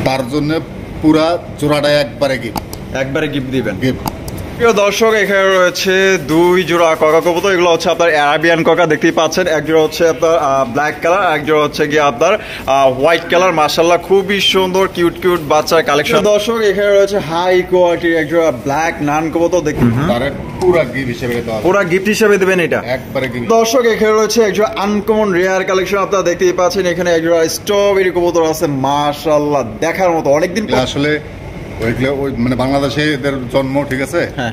তার জন্য পুরা জোড়াটা একবারে গিফট দিবেন। গিফট। প্রিয় দর্শক, এখানে রয়েছে 2 জোড়া ককা কবুতর। এগুলো হচ্ছে আপনার অ্যারাবিয়ান ককা, দেখতেই পাচ্ছেন। এক জোড়া হচ্ছে আপনার ব্ল্যাক কালার, এক জোড়া হচ্ছে গিয়ে আপনার হোয়াইট কালার। মাশাআল্লাহ খুবই সুন্দর কিউট বাচ্চার কালেকশন। দর্শক, এখানে রয়েছে হাই কোয়ালিটির এক জোড়া ব্ল্যাক নান কবুতর, দেখুন পুরা গিফট হিসেবে দেবেন এটা একবারে গিফট। দর্শক, এখানে রয়েছে এক জোড়া আনকমন রেয়ার কালেকশন, আপনারা দেখতেই পাচ্ছেন। এখানে এক জোড়া স্ট্রবেরি কবুতর আছে, মাশাআল্লাহ দেখার মতো। অনেকদিন আসলে ওইগুলো মানে বাংলাদেশে এদের জন্ম, ঠিক আছে। হ্যাঁ,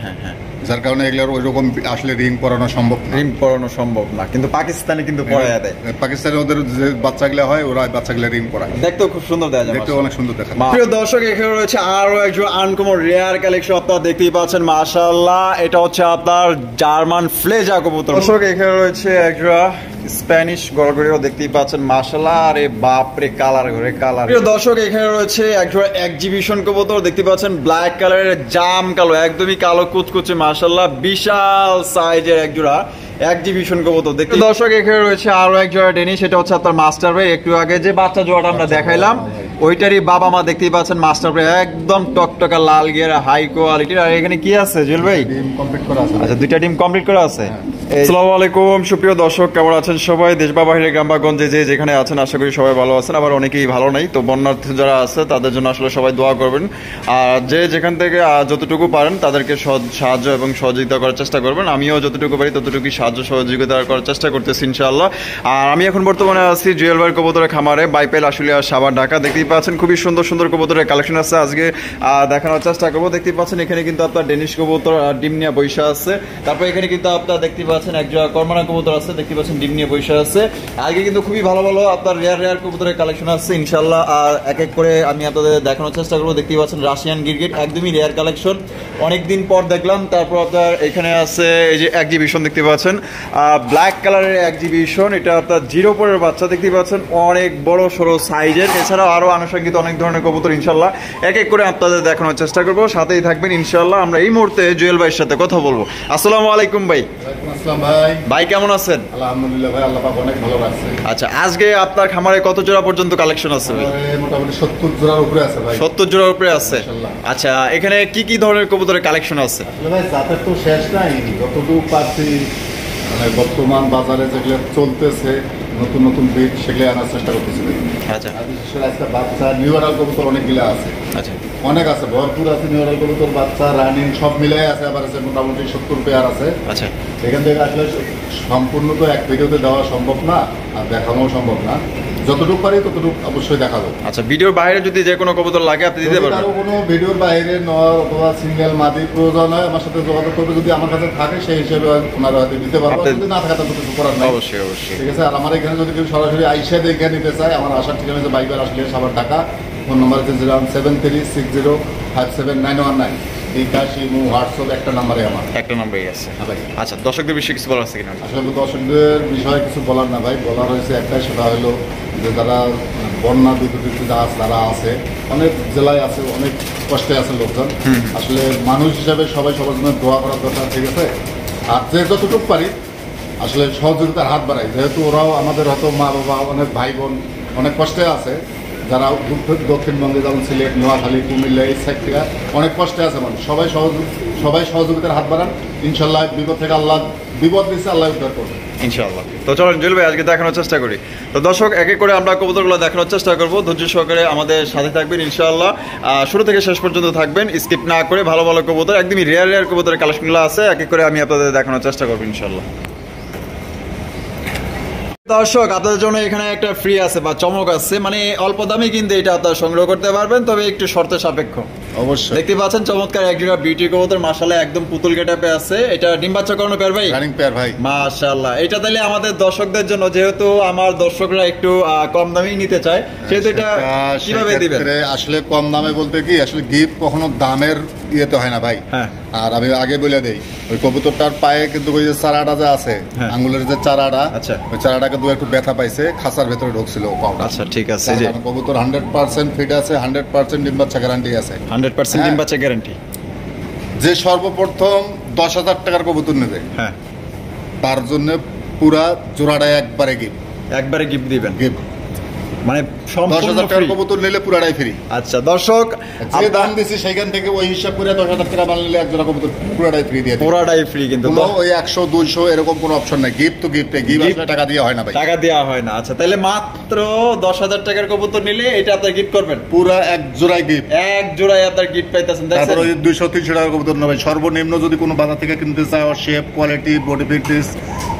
যার কারণে এগুলোর ওইরকম আসলে রিং পরানো সম্ভব না। কিন্তু পাকিস্তানে কিন্তু পরায় দেয়। পাকিস্তানে ওদের যে বাচ্চাগুলো হয়, ওরা বাচ্চাগুলো রিং পরায়, দেখতেও খুব সুন্দর দেখা যায়, দেখতেও অনেক সুন্দর দেখা। প্রিয় দর্শক, এখানে রয়েছে আরো একজন আনকমন রেয়ার কালেকশন, আপনারা দেখতেই পাচ্ছেন। মাশাআল্লাহ, এটা হচ্ছে আপনার জার্মান ফ্লেজা কবুতর। দর্শক, এখানে রয়েছে একজোড়া স্প্যানিশ গড়গড়িও, দেখতেই পাচ্ছেন। মাশাআল্লাহ, আরে বাপরে কালার ঘরে কালার। প্রিয় দর্শক, এখানে রয়েছে একজোড়া এক্সিবিশন কবুতর, দেখতে পাচ্ছেন। ব্ল্যাক কালারের জাম কালো, একদমই কালো কুচকুচে, মাশাআল্লাহ বিশাল সাইজের একজোড়া এক্সিবিশন কবুতর। দেখতে দর্শক, এখানে রয়েছে আরো এক জোড়া ডেনিশ, সেটা হচ্ছে আপনার মাস্টার ভাই। একটু আগে যে বাচ্চা জোড়াটা আমরা দেখাইলাম, ওইটারই বাবা মা, দেখতেই পাচ্ছেন। মাস্টার ভাই একদম টকটকা লাল গিয়ার, হাই কোয়ালিটির। আর এখানে কি আছে জুয়েল ভাই? আচ্ছা, 2টা ডিম কমপ্লিট করা আছে। আসসালামু আলাইকুম সুপ্রিয় দর্শক, কেমন আছেন সবাই? দেশ বা বাইরে, গ্রাম বা গঞ্জে যে যেখানে আছেন, আশা করি সবাই ভালো আছেন। আবার অনেকেই ভালো নাই, তো বন্যার্থী যারা আছে তাদের জন্য আসলে সবাই দোয়া করবেন। আর যে যেখান থেকে যতটুকু পারেন তাদেরকে সাহায্য এবং সহযোগিতা করার চেষ্টা করবেন। আমিও যতটুকু পারি ততটুকুই সাহায্য সহযোগিতা করার চেষ্টা করতেছি ইনশাআল্লাহ। আর আমি এখন বর্তমানে আছি জুয়েল ভাইয়ের কবুতরের খামারে, বাইপেল আশুলিয়া সাভার ঢাকা। দেখতেই পাচ্ছেন খুবই সুন্দর কবুতরের কালেকশন আছে, আজকে দেখানোর চেষ্টা করবো। দেখতেই পাচ্ছেন এখানে কিন্তু আপনার ডেনিশ কবুতর ডিম নিয়ে বৈশা আছে। তারপর এখানে কিন্তু আপনার দেখতে পাচ্ছেন একজন কর্মনা কবুতর আছে, দেখতে পাচ্ছেন ডিম নিয়ে বৈশা আছে। আগে কিন্তু খুবই ভালো আপনার রেয়ার কবুতরের কালেকশন আছে ইনশাআল্লাহ। আর এক এক করে আমি আপনাদের দেখানোর চেষ্টা করবো। দেখতেই পাচ্ছেন রাশিয়ান গিরগিট, একদমই রেয়ার কালেকশন, অনেকদিন পর দেখলাম। তারপর আপনার এখানে আছে এই যে এক্সিবিশন, দেখতে পাচ্ছেন ব্ল্যাক কালারের এক্সিবিশন। এটা আপনার 0 পরের বাচ্চা, দেখতে পাচ্ছেন অনেক বড় সড়ো সাইজের। এছাড়াও আরো আনুষঙ্গিক অনেক ধরনের কবুতর ইনশাআল্লাহ এক এক করে আপনাদের দেখানোর চেষ্টা করবো। সাথেই থাকবেন ইনশাআল্লাহ। আমরা এই মুহূর্তে জুয়েল ভাইয়ের সাথে কথা বলবো। আসসালামু আলাইকুম ভাই। ভাই কেমন আছেন? আলহামদুলিল্লাহ ভাই, আল্লাহ পাক অনেক ভালো রাখছে। আচ্ছা, আজকে আপনার খামারে কত জোড়া পর্যন্ত কালেকশন আছে ভাই? মোটামুটি 70 জোড়ার উপরে আছে ভাই। 70 জোড়ার উপরে আছে। আচ্ছা, এখানে কি ধরনের কবুতরের কালেকশন আছে? আসলে ভাই জাতের তো শেষ নাই, যতটুকু পাচ্ছি মানে বর্তমান বাজারে যেগুলো চলতেছে নতুন ব্রিড, সেগুলো আনার চেষ্টা করতেছি। আচ্ছা, বিশেষ করে আজকে বাচ্চা নিউ আডাল কবুতর অনেকগুলো আছে। আচ্ছা, অনেক আছে, ভরপুর আছে নিউ আডাল কবুতর, বাচ্চা রানিং সব মিলাই আছে। আবার আছে মোটামুটি 70 পেয়ার আছে। আচ্ছা, এখান থেকে আসলে সম্পূর্ণ তো এক ভিডিওতে দেওয়া সম্ভব না, আর দেখানোও সম্ভব না। যতটুকু পারি ততটুকু অবশ্যই দেখাবো। আচ্ছা, ভিডিওর বাইরে যদি যে কোনো কবুতর লাগে আপনি দিতে পারবেন? আরো কোনো ভিডিওর বাইরে নয় অথবা সিঙ্গেল মাদি প্রয়োজন হয়, আমার সাথে যোগাযোগ করবে। যদি আমার কাছে থাকে সেই হিসেবে ওনারা হয়তো দিতে পারবো, যদি না থাকে তাহলে কিছু করার নাই। অবশ্যই, ঠিক আছে। আর আমার এখানে যদি কেউ সরাসরি আইসা দেখে নিতে চায়, আমার আসার ঠিকানা হচ্ছে বাইবেল আসলে সাভার ঢাকা। ফোন নাম্বার হচ্ছে 07360579119। বিকাশ, ইমো, হোয়াটসঅ্যাপ একটা নাম্বারে আমার একটা নাম্বারই আছে। আচ্ছা, দর্শকদের বিষয়ে কিছু বলার আছে কিনা? আসলে দর্শকদের বিষয়ে কিছু বলার না ভাই, বলার হয়েছে একটাই, সেটা হলো যে যারা বন্যা বিদ্যুৎ যারা আছে, অনেক জেলায় আছে, অনেক কষ্টে আছে লোকজন। আসলে মানুষ হিসাবে সবাই সবার জন্য দোয়া করার দরকার, ঠিক আছে। আর যে যতটুকু পারি আসলে সহযোগিতার হাত বাড়াই, যেহেতু ওরাও আমাদের হয়তো মা বাবা, অনেক ভাই বোন অনেক কষ্টে আছে। যারা দক্ষিণবঙ্গে যেমন সিলেট, নোয়াখালী, কুমিল্লা এই সাইড থেকে অনেক কষ্টে আছে মানুষ, সবাই সহযোগিতার হাত বাড়ান। ইনশাল্লাহ বিপদ থেকে আল্লাহ, বিপদ দিচ্ছে আল্লাহ উদ্ধার করবে ইনশাআল্লাহ। তো চলুন জুয়েল ভাই আজকে দেখানোর চেষ্টা করি। তো দর্শক, এক এক করে আমরা কবুতরগুলো দেখানোর চেষ্টা করবো। ধৈর্য সহকারে আমাদের সাথে থাকবেন ইনশাআল্লাহ। শুরু থেকে শেষ পর্যন্ত থাকবেন, স্কিপ না করে। ভালো কবুতর, একদমই রেয়ার কবুতরের কালেকশনগুলো আছে, এক এক করে আমি আপনাদের দেখানোর চেষ্টা করবো ইনশাআল্লাহ। দর্শক, আপনাদের জন্য এখানে একটা ফ্রি আছে বা চমক আছে, মানে অল্প দামে কিন্তু এটা আপনারা সংগ্রহ করতে পারবেন, তবে একটু শর্ত সাপেক্ষ। অবশ্যই। দেখতে পাচ্ছেন চমৎকার একজোড়া বিউটি কবুতর, মাশাআল্লাহ একদম পুতুল গেটআপে আছে। এটা ডিম বাচ্চা করানো পেয়ার ভাই? রানিং পেয়ার ভাই। মাশাআল্লাহ। এটা তাহলে আমাদের দর্শকদের জন্য, যেহেতু আমার দর্শকরা একটু কম দামেই নিতে চায়, সেহেতু এটা কিভাবে দিবেন? আসলে কম দামে বলতে কি, আসলে গিফট কখনো দামের ইয়েতে হয় না ভাই। হ্যাঁ। আর আমি আগে বলে দেই, ওই কবুতরটার পায়ে কিন্তু ওই যে চারাটা যে আছে, আঙ্গুলের যে চারাটা, আচ্ছা, ওই চারাটা কিন্তু একটু ব্যথা পাইছে, খাঁচার ভেতরে ঢুকছিল পাউডার। আচ্ছা, ঠিক আছে। যে কবুতর 100% ফিট আছে, 100% ডিম বাচ্চা গ্যারান্টি আছে। 100% ডিম বাচ্চা গ্যারান্টি। যে সর্বপ্রথম 10,000 টাকার কবুতর নেবে, হ্যাঁ, তার জন্য পুরা জোড়াটা একবারে গিফট দিবেন। গিফট মানে 10,000 টাকার কবুতর নিলে পুরাটাই ফ্রি। আচ্ছা দর্শক, যে দাম দিছি সেখান থেকে ওই হিসাব করে 10,000 টাকা মাল নিলে এক জোড়া কবুতর পুরাটাই ফ্রি দিয়ে দিই। পুরাটাই ফ্রি, কিন্তু ওই 100 200 এরকম কোনো অপশন নাই। গিফট তো গিফট, গিফট আসলে টাকা দিয়ে হয় না ভাই, টাকা দেওয়া হয় না। আচ্ছা তাহলে মাত্র 10,000 টাকার কবুতর নিলে এটা আপনি গিফট করবেন, পুরা এক জোড়াই গিফট, এক জোড়ায় আপনার গিফট পাইতেছেন। তারপর ওই 200-300 টাকার কবুতর নেবে সর্বনিম্ন। যদি কোনো বাজার থেকে কিনতে চায় শেপ কোয়ালিটি বডি ফিটনেস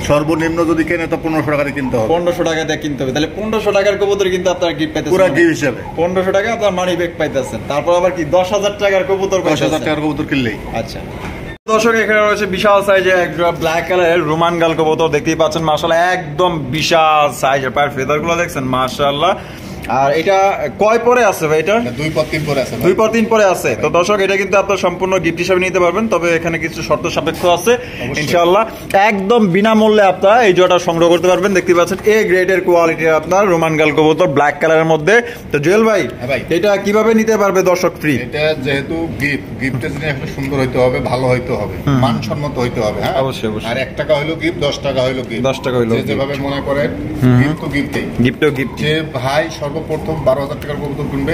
সর্বনিম্ন যদি কেনে তো 1500 টাকা দিয়ে কিনতে হবে। 1500 টাকা দিয়ে কিনতে হবে। তাহলে 1500 টাকার কবুতর কিন্তু আপনার গিফট পাইতেছেন পুরা গিফট হিসেবে। 1500 টাকা আপনার মানি ব্যাক পাইতেছেন। তারপর আবার কি 10,000 টাকার কবুতর পাইতেছেন। 10,000 টাকার কবুতর কিনলেই। আচ্ছা দর্শক, এখানে রয়েছে বিশাল সাইজের এক জোড়া ব্ল্যাক কালারের রোমান গাল কবুতর দেখতেই পাচ্ছেন। মাশাআল্লাহ একদম বিশাল সাইজের, পায়ের ফেদার গুলো দেখছেন মাশাআল্লাহ। আর এটা কয় পরে আছে ভাই? এটা 2 পর 3 পরে আছে। 2 পর 3 পরে আছে। তো দর্শক এটা কিন্তু আপনার সম্পূর্ণ গিফট হিসেবে নিতে পারবেন, তবে এখানে কিছু শর্ত সাপেক্ষ আছে ইনশাআল্লাহ। একদম বিনামূল্যে আপনারা এই জোড়াটা সংগ্রহ করতে পারবেন। দেখতে পাচ্ছেন এ গ্রেডের কোয়ালিটির আপনার রোমান গাল কবুতর ব্ল্যাক কালারের মধ্যে। তো জুয়েল ভাই এটা কিভাবে নিতে পারবে দর্শক ফ্রি? এটা যেহেতু গিফট, গিফটের জিনিস আসলে সুন্দর হইতে হবে, ভালো হইতে হবে, মানসম্মত হইতে হবে। হ্যাঁ অবশ্যই অবশ্যই। আর 1 টাকা হইলো গিফট, 10 টাকা হইলো গিফট, 10 টাকা হইলো যেভাবে মনে করেন গিফট তো গিফটই, গিফটও গিফট। যে ভাই সর্বপ্রথম 12,000 টাকার কবুতর কিনবে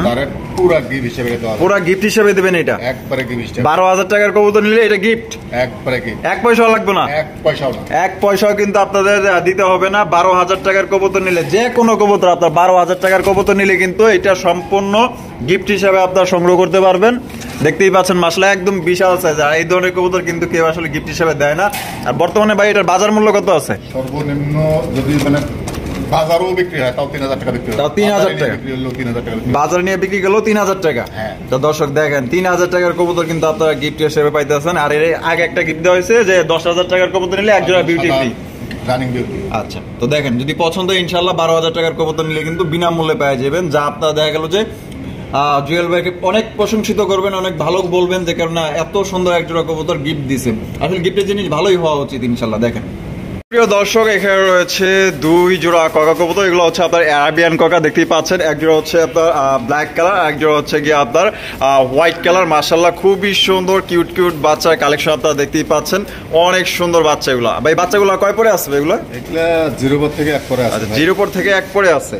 তার পুরা গিফট হিসেবে দেওয়া হবে। পুরা গিফট হিসেবে দিবেন এটা একবারে গিফট। 12,000 টাকার কবুতর নিলে এটা গিফট, একবারে গিফট, 1 পয়সাও লাগবে না। 1 পয়সাও না, 1 পয়সাও কিন্তু আপনাদের দিতে হবে না। 12,000 টাকার কবুতর নিলে, যে কোনো কবুতর আপনার 12,000 টাকার কবুতর নিলে কিন্তু এটা সম্পূর্ণ গিফট হিসাবে আপনারা সংগ্রহ করতে পারবেন। দেখতেই পাচ্ছেন মাশাআল্লাহ একদম বিশাল সাইজ। আর এই ধরনের কবুতর কিন্তু কেউ আসলে গিফট হিসাবে দেয় না। আর বর্তমানে ভাই এটার বাজার মূল্য কত আছে? সর্বনিম্ন যদি মানে বাজারও বিক্রি হয় তাও 3,000 টাকা বিক্রি হয়। তাও 3,000 টাকা বিক্রি হলো, 3,000 টাকা বাজার নিয়ে বিক্রি গেল 3,000 টাকা। তো দর্শক দেখেন 3,000 টাকার কবুতর কিন্তু আপনারা গিফট হিসেবে পাইতেছেন। আর এর আগে একটা গিফট দেওয়া হয়েছে যে 10,000 টাকার কবুতর নিলে এক জোড়া বিউটি ফ্রি, রানিং বিউটি। আচ্ছা তো দেখেন যদি পছন্দ ইনশাআল্লাহ 12,000 টাকার কবুতর নিলে কিন্তু বিনামূল্যে পেয়ে যাবেন। যা আপনারা দেখা গেল যে জুয়েল ভাইকে অনেক প্রশংসিত করবেন, অনেক ভালো বলবেন যে কারণ এত সুন্দর এক জোড়া কবুতর গিফট দিয়েছেন। আসলে গিফটের জিনিস ভালোই হওয়া উচিত ইনশাআল্লাহ। দেখেন প্রিয় দর্শক, এখানে রয়েছে 2 জোড়া ককা কবুতর। এগুলো হচ্ছে আপনার অ্যারাবিয়ান ককা, দেখতেই পাচ্ছেন। এক জোড়া হচ্ছে আপনার ব্ল্যাক কালার, এক জোড়া হচ্ছে গিয়ে আপনার হোয়াইট কালার। মাশাআল্লাহ খুবই সুন্দর কিউট কিউট বাচ্চার কালেকশন আপনারা দেখতেই পাচ্ছেন। অনেক সুন্দর বাচ্চা এগুলো। ভাই বাচ্চাগুলো কয় পরে আসবে এগুলো? এগুলা 0 পর থেকে 1 পরে আছে। আচ্ছা 0 পর থেকে 1 পরে আছে।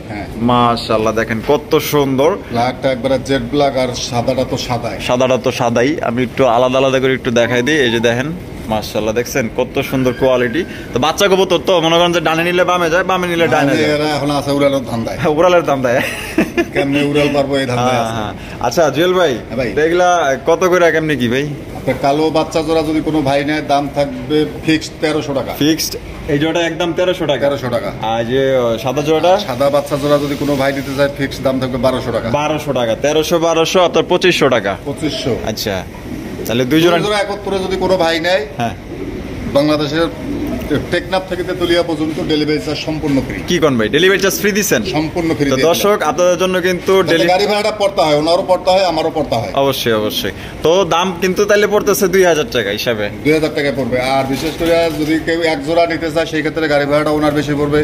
মাশাআল্লাহ দেখেন কত সুন্দর। ব্ল্যাকটা একবারে জেড ব্ল্যাক, আর সাদাটা তো সাদাই। সাদাটা তো সাদাই। আমি একটু আলাদা আলাদা করে একটু দেখাই দিই। এই যে দেখেন মাশাআল্লাহ দেখছেন কত সুন্দর কোয়ালিটি। তো বাচ্চা কবুতর তো মনে করেন যে ডানে নিলে বামে যায়, বামে নিলে ডানে যায়। এরা এখন আছে উড়ালের ধান্দায়। উড়ালের দাম দেয়, কেমনে উড়াল পারবো এই ধান্দায় আছে। আচ্ছা জুয়েল ভাই এগুলা কত করে কেমনে কি ভাই? আপনার কালো বাচ্চা জোড়া যদি কোনো ভাই নেয় দাম থাকবে ফিক্সড 1300 টাকা। ফিক্সড এই জোড়াটা একদম 1300 টাকা। 1300 টাকা। আর যে সাদা জোড়াটা, সাদা বাচ্চা জোড়া যদি কোনো ভাই নিতে চায় ফিক্সড দাম থাকবে 1200 টাকা। 1200 টাকা। 1300 1200 আপনার 2500 টাকা। 2500। আচ্ছা তাহলে 2 জোড়া একত্রে যদি কোনো ভাই নেয়, হ্যাঁ বাংলাদেশের টেকনাফ থেকে তেতুলিয়া পর্যন্ত ডেলিভারি চার্জ সম্পূর্ণ ফ্রি। কি কোন ভাই ডেলিভারি চার্জ ফ্রি দিবেন? সম্পূর্ণ ফ্রি। তো দর্শক আপনাদের জন্য কিন্তু গাড়ি ভাড়াটা পড়তে হয়, ওনারও পড়তে হয়, আমারও পড়তে হয়। অবশ্যই অবশ্যই। তো দাম কিন্তু তাহলে পড়তেছে 2,000 টাকা হিসাবে। 2,000 টাকা পড়বে। আর বিশেষ করে যদি কেউ এক জোড়া নিতে চায় সেই ক্ষেত্রে গাড়ি ভাড়াটা ওনার বেশি পড়বে।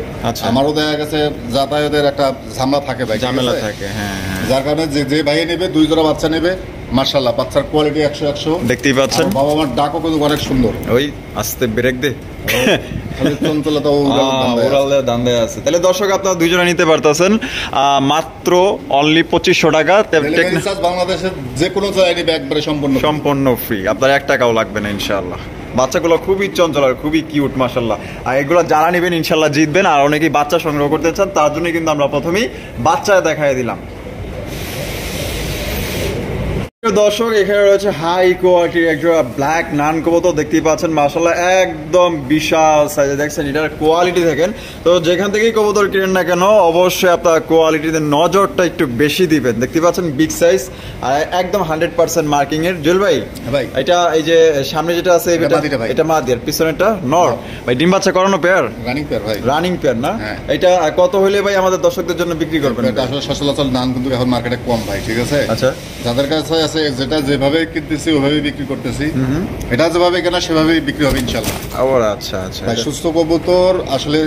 আমারও দেখা গেছে যাতায়াতের একটা ঝামেলা থাকে ভাই, ঝামেলা থাকে। হ্যাঁ যার কারণে যে ভাই নেবে 2 জোড়া বাচ্চা নেবে, মাশাআল্লাহ বাচ্চার কোয়ালিটি 100 দেখতেই পাচ্ছেন। বাবা আমার ডাকও কিন্তু অনেক সুন্দর। ওই আস্তে ব্রেক দে, খালি চঞ্চলতা উড়ালের দান্দে আছে। তাহলে দর্শক আপনারা 2 জোড়া নিতে পারতেছেন মাত্র অনলি 2500 টাকা। বাংলাদেশের যে কোনো জায়গায় নিবে একবারে সম্পূর্ণ ফ্রি। আপনার 1 টাকাও লাগবে না ইনশাআল্লাহ। বাচ্চাগুলো খুবই চঞ্চল আর খুবই কিউট মাশাআল্লাহ। আর এগুলো যারা নেবেন ইনশাআল্লাহ জিতবেন। আর অনেকেই বাচ্চা সংগ্রহ করতে চান, তার জন্য কিন্তু আমরা প্রথমেই বাচ্চা দেখাই দিলাম। দর্শক এখানে রয়েছে হাই কোয়ালিটির একটা ব্ল্যাক নান কবুতর দেখতেই পাচ্ছেন মাশাআল্লাহ একদম বিশাল সাইজে। দেখছেন এটার কোয়ালিটি দেখেন। তো যেখান থেকেই কবুতর কিনেন না কেন অবশ্যই আপনার কোয়ালিটিতে নজরটা একটু বেশি দিবেন। দেখতে পাচ্ছেন বিগ সাইজ আর একদম 100% মার্কিং এর। জুয়েল ভাই এটা এই যে সামনে যেটা আছে এটা মাদি আর পিছনেরটা নর ভাই। ডিম বাচ্চা করানো পেয়ার, রানিং পেয়ার ভাই। রানিং পেয়ার না? এটা কত হলে ভাই আমাদের দর্শকদের জন্য বিক্রি করবেন? এটা আসলে সচরাচর নান কিন্তু এখন মার্কেটে কম ভাই, ঠিক আছে? আচ্ছা যাদের কাছে আছে যেটা যেভাবে কিনতেছি ওভাবেই বিক্রি করতেছি। এটা যেভাবে কেনা সেভাবেই বিক্রি হবে ইনশাআল্লাহ। আচ্ছা আচ্ছা। সুস্থ কবুতর আসলে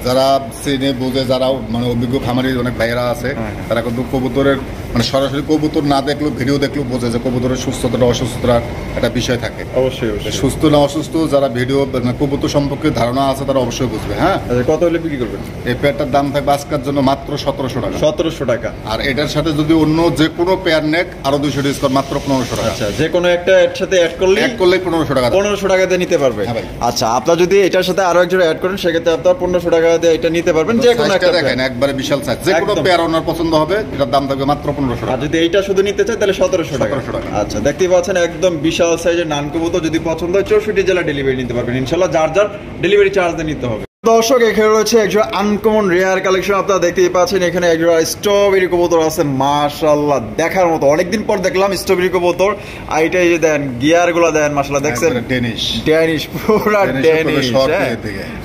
যারা চেনে বোঝে, যারা মানে অভিজ্ঞ খামারি অনেক ভাইয়েরা আছে, তারা কিন্তু কবুতরের মানে সরাসরি কবুতর না দেখলেও ভিডিও দেখলেও বোঝে যে কবুতরের সুস্থতা অসুস্থতার একটা বিষয় থাকে। অবশ্যই সুস্থ না অসুস্থ যারা ভিডিও কবুতর সম্পর্কে ধারণা আছে তারা অবশ্যই বুঝবে। হ্যাঁ, কত হলে বিক্রি করবেন? এই পেয়ারটার দাম থাকবে আজকের জন্য মাত্র 1700 টাকা। 1700 টাকা। আর এটার সাথে যদি অন্য যে কোনো পেয়ার নেক আরো 200 ডিসকাউন্ট, মাত্র 1500 টাকা। আচ্ছা, যে কোনো একটা এর সাথে অ্যাড করলে 1500 টাকা, 1500 টাকা দিয়ে নিতে পারবে। আচ্ছা, আপনারা যদি এটার সাথে আরো একজন অ্যাড করেন সেক্ষেত্রে আপনারা 1500 টাকা দিয়ে এটা নিতে পারবেন। যে কোনো একটা দেখেন একবারে বিশাল সাইজ, যে কোনো পেয়ার ওনার পছন্দ হবে, এটার দাম থাকবে মাত্র 1500 টাকা। আর যদি এইটা শুধু নিতে চায় তাহলে 1700 টাকা। আচ্ছা, দেখতেই পাচ্ছেন একদম বিশাল সাইজের নান কবুতর। যদি পছন্দ হয় 64 জেলা ডেলিভারি নিতে পারবেন ইনশাআল্লাহ। যার যার ডেলিভারি চার্জ দিয়ে নিতে হবে। দর্শক, এখানে রয়েছে একজোড়া আনকমন রেয়ার কালেকশন। আপনারা দেখতেই পাচ্ছেন এখানে একজোড়া স্ট্রবেরি কবুতর আছে, মাশাআল্লাহ দেখার মতো। অনেকদিন পর দেখলাম স্ট্রবেরি কবুতর। আর এটাই যে দেন গিয়ার গুলো দেন, মাশাআল্লাহ দেখছেন ডেনিশ, পুরো ডেনিশ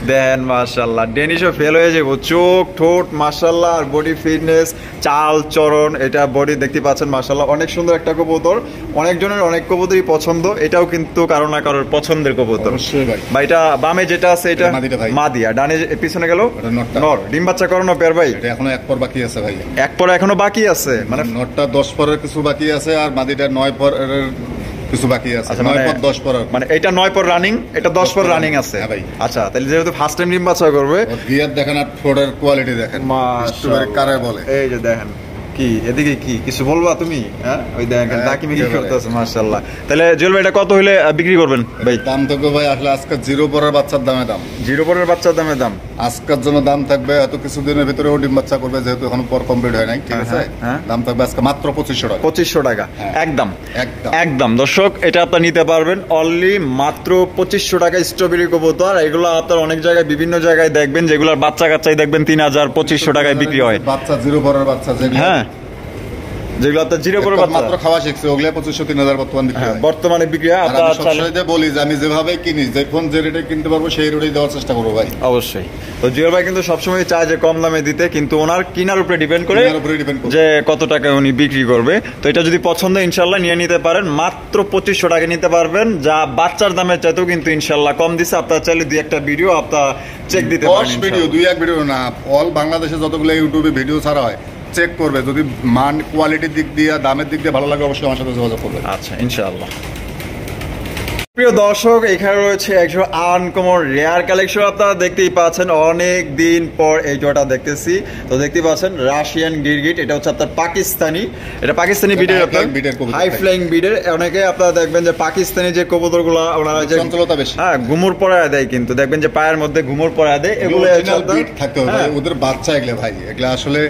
দেন, মাশাআল্লাহ ডেনিশও ফেল হয়ে যাবো। চোখ ঠোঁট মাশাআল্লাহ, আর বডি ফিটনেস, চাল চরণ, এটা বডি দেখতে পাচ্ছেন মাশাআল্লাহ অনেক সুন্দর একটা কবুতর। অনেকজনের অনেক কবুতরই পছন্দ, এটাও কিন্তু কারো না কারোর পছন্দের কবুতর। ভাই এটা বামে যেটা আছে এটা মাদি, আর ডানে পিছনে গেল নর। ডিম বাচ্চা করানো পেয়ার ভাই? এটা এখনো এক পর বাকি আছে ভাই। এক পর এখনো বাকি আছে, মানে নরটা 10 পরের কিছু বাকি আছে, আর মাদিটা 9 পরের কিছু বাকি আছে। 9 পর 10 পর, মানে এটা 9 পর রানিং, এটা 10 পর রানিং আছে ভাই। আচ্ছা, তাহলে যেহেতু ফার্স্ট টাইম ডিম বাচ্চা করবে, গিয়ার দেখেন আর ঠোঁটের কোয়ালিটি দেখেন, মাশাআল্লাহ কারে বলে। এই যে দেখেন কি এদিকে কি কিছু বলবা তুমি? হ্যাঁ, ওই দেখেন দাকি মিকি করতেছে মাশাআল্লাহ। তাহলে জুয়েল ভাই এটা কত হইলে বিক্রি করবেন ভাই? দাম থাকবে ভাই আসলে আজকে জিরো পরের বাচ্চার দামে দাম, জিরো পরের বাচ্চার দামে দাম আজকের জন্য দাম থাকবে। এত কিছুদিনের ভিতরে ডিম বাচ্চা করবে, যেহেতু এখন পর কমপ্লিট হয় নাই, ঠিক আছে? দাম থাকবে আজকে মাত্র 2500 টাকা। 2500 টাকা একদম একদম। দর্শক, এটা আপনারা নিতে পারবেন অনলি মাত্র 2500 টাকা স্ট্রবেরি কবুতর। এগুলো আপনারা অনেক জায়গায় বিভিন্ন জায়গায় দেখবেন যেগুলোর বাচ্চা কাচ্চাই দেখবেন 3000 2500 টাকায় বিক্রি হয়। বাচ্চা জিরো পরের বাচ্চা যেগুলো, হ্যাঁ যেগুলো আপনার জিরো পরের বাচ্চা মাত্র খাওয়া শিখছে, ওগুলা 2500-3000 বর্তমানে বিক্রি হয়। আপনারা সবসময় বলি যে আমি যেভাবে কিনি, যখন যে রেটে কিনতে পারবো সেই রেটেই দেওয়ার চেষ্টা করবো ভাই। অবশ্যই। তো জুয়েল ভাই কিন্তু সবসময় চায় যে কম দামে দিতে, কিন্তু ওনার কিনার উপরে ডিপেন্ড করে যে কত টাকা উনি বিক্রি করবে। তো এটা যদি পছন্দ ইনশাল্লাহ নিয়ে নিতে পারেন, মাত্র 2500 টাকা নিতে পারবেন, যা বাচ্চার দামের চাইতেও কিন্তু ইনশাল্লাহ কম দিচ্ছে। আপনারা চাইলে 2-1টা ভিডিও আপনারা চেক দিতে পারেন। ভিডিও 2-1 ভিডিও না, অল বাংলাদেশে যতগুলো ইউটিউবে ভিডিও ছাড়া হয় চেক করবে, যদি মান কোয়ালিটির দিক দিয়ে দামের দিক দিয়ে ভালো লাগে অবশ্যই আমার সাথে যোগাযোগ করবে। আচ্ছা, ইনশাআল্লাহ। প্রিয় দর্শক, এখানে রয়েছে একশো আনকমন রেয়ার কালেকশন। আপনারা দেখতেই পাচ্ছেন অনেক দিন পর এই জোড়াটা দেখতেছি। তো দেখতেই পাচ্ছেন রাশিয়ান গিরগিট, এটা হচ্ছে আপনার পাকিস্তানি, এটা পাকিস্তানি বিডের, আপনার হাই ফ্লাইং বিডের। অনেকে আপনারা দেখবেন যে পাকিস্তানি যে কবুতরগুলো ওনারা যে চঞ্চলতা বেশি, হ্যাঁ ঘুমুর পরায় দেয়, কিন্তু দেখবেন যে পায়ের মধ্যে ঘুমুর পরায় দেয়, এগুলো থাকতে হবে ওদের বাচ্চা। এগুলো ভাই এগুলো আসলে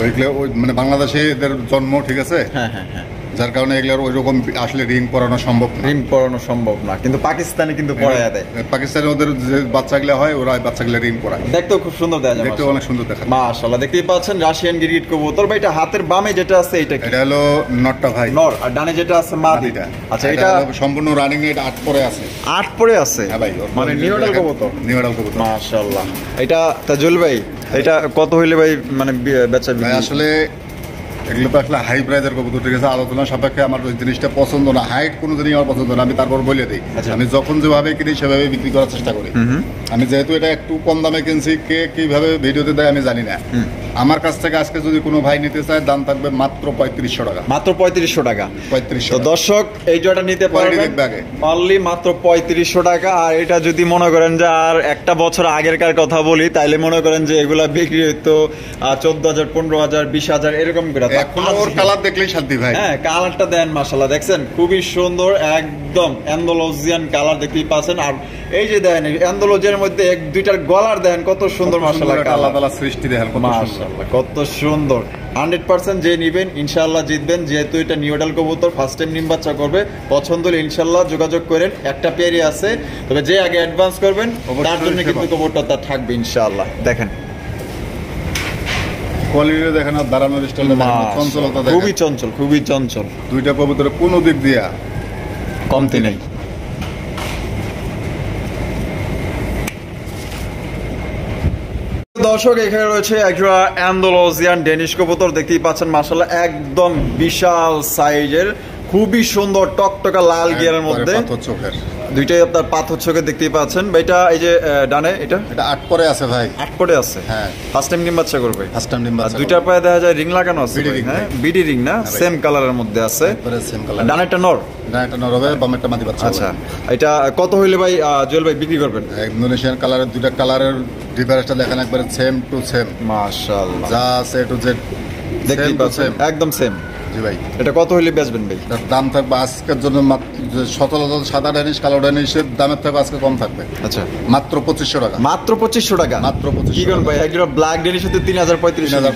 ওইগুলো মানে বাংলাদেশে এদের জন্ম, ঠিক আছে? হ্যাঁ হ্যাঁ হ্যাঁ, যার কারণে এগুলোর ওইরকম আসলে রিং পরানো সম্ভব না, রিং পরানো সম্ভব না, কিন্তু পাকিস্তানি কিন্তু পরায় দেয়। পাকিস্তানে ওদের যে বাচ্চাগুলো হয় ওরা বাচ্চাগুলো রিং পরায়, দেখতেও খুব সুন্দর দেখা যায়, দেখতে অনেক সুন্দর দেখা যায় মাশাআল্লাহ। দেখতেই পাচ্ছেন রাশিয়ান গিরগিট কবুতর। ভাই এটা হাতের বামে যেটা আছে এটা হলো নটটা ভাই, নর, আর ডানে যেটা আছে মাদিটা। আচ্ছা, এটা সম্পূর্ণ রানিং এ 8 পরে আছে, 8 পরে আছে। হ্যাঁ ভাই, মানে নিউডাল কবুতর, নিউডাল কবুতর মাশাআল্লাহ। এটা তাজুল ভাই এটা কত হইলে ভাই মানে বেচা বিক্রি? আসলে এগুলো তো আসলে হাই প্রাইজের কবুতর, ঠিক আছে? আলোচনা সাপেক্ষে আমার ওই জিনিসটা পছন্দ না, হাইট কোনো জিনিস আমার পছন্দ না, আমি তারপর বলে দিই। আমি যখন যেভাবে কিনি সেভাবে বিক্রি করার চেষ্টা করি। আমি যেহেতু এটা একটু কম দামে কিনছি, কে কিভাবে ভিডিওতে দেয় আমি জানি না। আমার কাছ থেকে আজকে যদি কোনো ভাই নিতে চায়, দাম থাকবে মাত্র 3500 টাকা, মাত্র 3500 টাকা। 3500। তো দর্শক, এই জোড়াটা নিতে পারবেন অনলি মাত্র 3500 টাকা। আর এটা যদি মনে করেন যে আর একটা বছর আগেরকার কথা বলি, তাইলে মনে করেন যে এগুলা বিক্রি হইতো 14000 15000 20000 এরকম করে। এখন ওর কালার দেখলেই শান্তি ভাই। হ্যাঁ, কালারটা দেন মাশাআল্লাহ, দেখছেন খুবই সুন্দর, একদম অ্যান্ডালুসিয়ান কালার দেখতেই পাচ্ছেন। আর এই যে দেন অ্যান্ডালুসিয়ার মধ্যে এক দুইটার গলার দেন কত সুন্দর মাশাআল্লাহ, আল্লাহ তাআলা সৃষ্টি দেখেন কত মাশাআল্লাহ, কত সুন্দর। 100% যে নিবেন ইনশাআল্লাহ জিতবেন, যেহেতু এটা নিউডাল কবুতর, ফার্স্ট টাইম ডিম বাচ্চা করবে। পছন্দ হলে ইনশাআল্লাহ যোগাযোগ করেন, একটা পেয়ারই আছে, তবে যে আগে অ্যাডভান্স করবেন তার জন্য কিন্তু কবুতরটা থাকবে ইনশাআল্লাহ। দেখেন কোয়ালিটি দেখেন, আর দাঁড়ানোর স্টাইলটা দেখেন, চঞ্চলতা দেখেন, খুবই চঞ্চল, খুবই চঞ্চল। দুইটা কবুতরের কোনো দিক দিয়া কমতি নেই। দর্শক, এখানে রয়েছে একজোড়া অ্যান্ডালুসিয়ান ডেনিশ কবুতর। দেখতেই পাচ্ছেন মাশাআল্লাহ একদম বিশাল সাইজের, খুবই সুন্দর টকটকা লাল গিয়ারের মধ্যে দুইটাই আপনার পাথর চোখে দেখতেই পাচ্ছেন। এটা এই যে ডানে এটা 8 পরে আছে ভাই, 8 পরে আছে। হ্যাঁ, ফার্স্ট টাইম ডিম বাচ্চা করবে, ফার্স্ট টাইম ডিম বাচ্চা। দুইটার পায়ে দেখা যায় রিং লাগানো আছে, হ্যাঁ বিডি রিং না, সেম কালারের মধ্যে আছে, সেম কালার। ডানেরটা নর, ডানেরটা নর হবে, বামেরটা মাদি বাচ্চা। আচ্ছা, এটা কত হইলে ভাই জুয়েল ভাই বিক্রি করবেন? ইন্দোনেশিয়ান কালারের দুইটা কালারের ডিফারেন্সটা দেখেন একবারে সেম টু সেম, মাশাআল্লাহ, যা আছে টু জেড দেখতেই পাচ্ছেন একদম সেম। জি ভাই, এটা কত হইলে বেচবেন ভাই? দাম থাকবে আজকের জন্য সচরাচর সাদা ড্যানিশ কালো ড্যানিশের দামের থেকে আজকে কম থাকবে। আচ্ছা, মাত্র 2500 টাকা। মাত্র 2500 টাকা? মাত্র 2500। কি কোন ভাই, একটা ব্ল্যাক ড্যানিশ হতে 3035 টাকা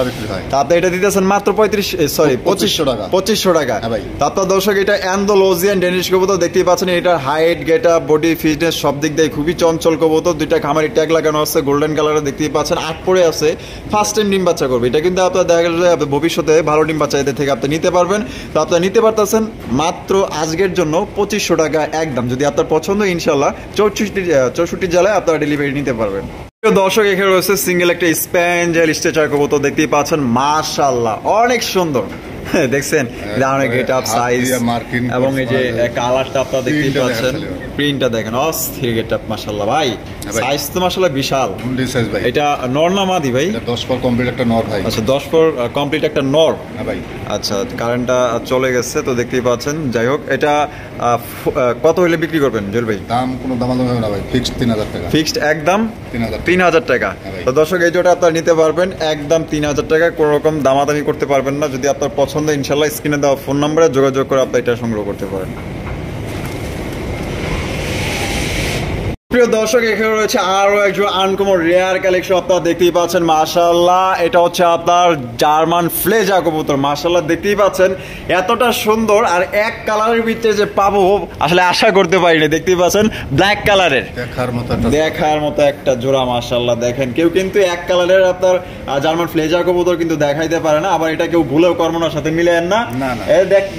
বিক্রি হয়, তাতে এটা দিতেছেন মাত্র 2500 টাকা। 2500 টাকা। হ্যাঁ ভাই, তারপর দর্শক এটা অ্যান্ডালুসিয়ান ড্যানিশ কবুতর দেখতেই পাচ্ছেন। এটার হাইট, গেটআপ, বডি, ফিটনেস সব দিক দিয়ে খুবই চঞ্চল কবুতর। দুইটা খামারি ট্যাগ লাগানো আছে গোল্ডেন কালারে দেখতেই পাচ্ছেন, 8 পরে আছে, ফার্স্ট টাইম ডিম বাচ্চা করবে। এটা কিন্তু আপনার দেখা গেল যে ভবিষ্যতে ভালো ডিম বাচ্চা এদের থেকে আপনি নিতে পারবেন। তো আপনারা নিতে পারতেছেন মাত্র আজকের জন্য 2500 টাকা একদম। যদি আপনার পছন্দ ইনশাল্লাহ 64 জেলায় আপনারা ডেলিভারি নিতে পারবেন। দর্শক এখানে রয়েছে সিঙ্গেল একটা স্প্যাঞ্জেল স্ট্রেচার কবুতর দেখতেই পাচ্ছেন, মাশাআল্লাহ অনেক সুন্দর। দেখছেন অনেক গেটআপ, সাইজ এবং এই যে কালারটা আপনারা দেখতেই পাচ্ছেন, প্রিন্টটা দেখেন অস্থির গেটআপ, মাশাআল্লাহ ভাই সাইজ তো মাশাআল্লাহ বিশাল সাইজ ভাই। এটা নর না মাদি ভাই? এটা 10 পর কমপ্লিট একটা নর ভাই। আচ্ছা, 10 পর কমপ্লিট একটা নর। হ্যাঁ ভাই। আচ্ছা, কারেন্টটা চলে গেছে তো দেখতেই পাচ্ছেন। যাই হোক, এটা কত হইলে বিক্রি করবেন জুয়েল ভাই? দাম কোনো দামাদামি হবে না ভাই, ফিক্সড 3000 টাকা। ফিক্সড একদম 3000 টাকা। তো দর্শক এই জোড়া আপনারা নিতে পারবেন একদম 3000 টাকা, কোনো রকম দামাদামি করতে পারবেন না। যদি আপনার পছন্দ ইনশাআল্লাহ স্ক্রিনে দেওয়া ফোন নম্বরে যোগাযোগ করে আপনি এটা সংগ্রহ করতে পারেন। প্রিয় দর্শক এখানে রয়েছে আরো একজন আনকমন রেয়ার কালেকশন আপনারা দেখতেই পাচ্ছেন, মাশাআল্লাহ। এটা হচ্ছে আপনার জার্মান ফ্লেজা কবুতর, মাশাআল্লাহ দেখতেই পাচ্ছেন এতটা সুন্দর। আর এক কালারের ভিতরে যে পাবো আসলে আশা করতে পারিনি। দেখতেই পাচ্ছেন ব্ল্যাক কালারের, দেখার মতো একটা জোড়া, মাশাআল্লাহ। দেখেন কেউ কিন্তু এক কালারের আপনার জার্মান ফ্লেজা কবুতর কিন্তু দেখাইতে পারে না, আবার এটা কেউ ভুলেও কর্মনার সাথে মিলেন না।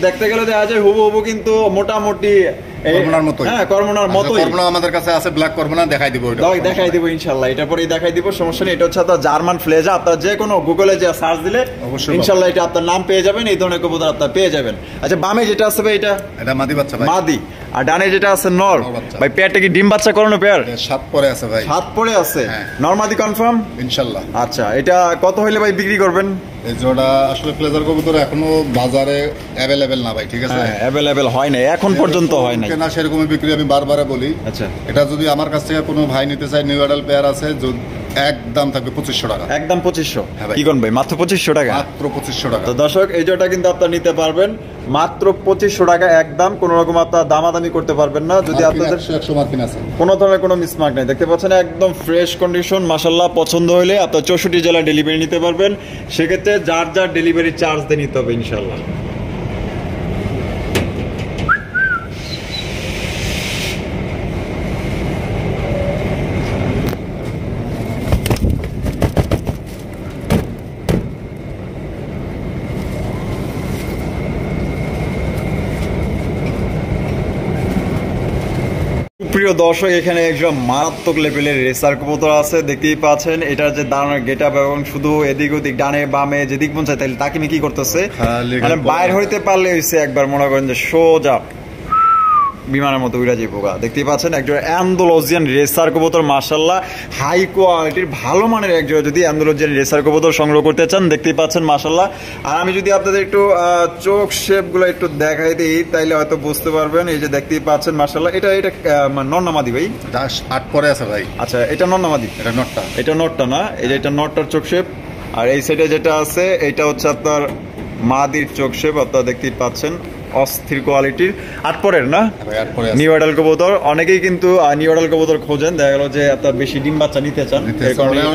দেখতে গেলে দেখা যায় হুবহু কিন্তু মোটামুটি আমাদের কাছে আছে ব্ল্যাক কর্মনা, দেখাই দিব ইনশাআল্লাহ, এটা পরেই দেখাই দিব, সমস্যা নেই। এটা হচ্ছে আপনার জার্মান ফ্লেজা, আপনার যে কোনো গুগলে যে সার্চ দিলে ইনশাআল্লাহ এটা আপনার নাম পেয়ে যাবেন, এই ধরনের কবুতর আপনার পেয়ে যাবেন। আচ্ছা, বামে যেটা আছে ভাই এটা মাদি বাচ্চা ভাই, মাদি। আর ডানে যেটা আছে নর ভাই, পেয়ারটা কি ডিম বাচ্চা করানো পেয়ার? 7 পরে আছে ভাই, 7 পরে আছে, নর মাদি কনফার্ম ইনশাআল্লাহ। আচ্ছা, এটা কত হইলে ভাই বিক্রি করবেন? এই জোড়া আসলে ফ্লেজার কবুতর এখনো বাজারে অ্যাভেলেবেল না ভাই, ঠিক আছে? অ্যাভেলেবেল হয় না, এখন পর্যন্ত হয় না, কেনা সেরকমই বিক্রি আমি বারবার বলি। আচ্ছা, এটা যদি আমার কাছ থেকে কোনো ভাই নিতে চায়, নিউ অ্যাডাল পেয়ার আছে, একদম থাকবে 2500 টাকা। একদম 2500? কি কোন ভাই, মাত্র 2500 টাকা? মাত্র 2500 টাকা। তো দর্শক এই জোড়াটা কিন্তু আপনারা নিতে পারবেন মাত্র 2500 টাকা একদম, কোনো রকম আপনারা দামাদামি করতে পারবেন না। যদি আপনাদের 100 মার্কিন আছে, কোনো ধরনের কোনো মিসমার্ক নাই, দেখতে পাচ্ছেন একদম ফ্রেশ কন্ডিশন, মাশাআল্লাহ। পছন্দ হলে আপনারা 64 জেলা ডেলিভারি নিতে পারবেন, সেক্ষেত্রে যার যার ডেলিভারি চার্জ দিয়ে নিতে হবে ইনশাআল্লাহ। প্রিয় দর্শক এখানে একজন মারাত্মক লেভেলের রেসার কবুতর আছে, দেখতেই পাচ্ছেন। এটার যে দাঁড়ানোর গেটআপ এবং শুধু এদিক ওদিক ডানে বামে যেদিক মন চায় তাহলে তাকে কি করতেছে, মানে বাইর হইতে পারলে হইছে একবার মনে করেন যে সোজা বিমানের মতো উড়া যাবে পোকা। দেখতেই পাচ্ছেন একজন অ্যান্ডালুসিয়ান রেসার কবুতর, মাশাআল্লাহ হাই কোয়ালিটির ভালো মানের একজন যদি অ্যান্ডালুসিয়ান রেসার কবুতর সংগ্রহ করতে চান, দেখতেই পাচ্ছেন মাশাআল্লাহ। আর আমি যদি আপনাদের একটু চোখ শেপগুলো একটু দেখাই দিই তাইলে হয়তো বুঝতে পারবেন। এই যে দেখতেই পাচ্ছেন মাশাআল্লাহ, এটা নর না মাদি ভাই? 8 পরে আছে ভাই। আচ্ছা, এটা নর না মাদি? এটা নরটা। এটা নরটা না, এই যে এটা নরটার চোখ শেপ। আর এই সাইডে যেটা আছে এটা হচ্ছে আপনার মাদির চোখ শেপ, আপনারা দেখতেই পাচ্ছেন অস্থির কোয়ালিটির। 8 পরের না নিউ অ্যাডাল কবুতর, অনেকেই কিন্তু নিউ অ্যাডাল কবুতর খোঁজেন, দেখা গেল যে আপনার বেশি ডিম বাচ্চা নিতে চান,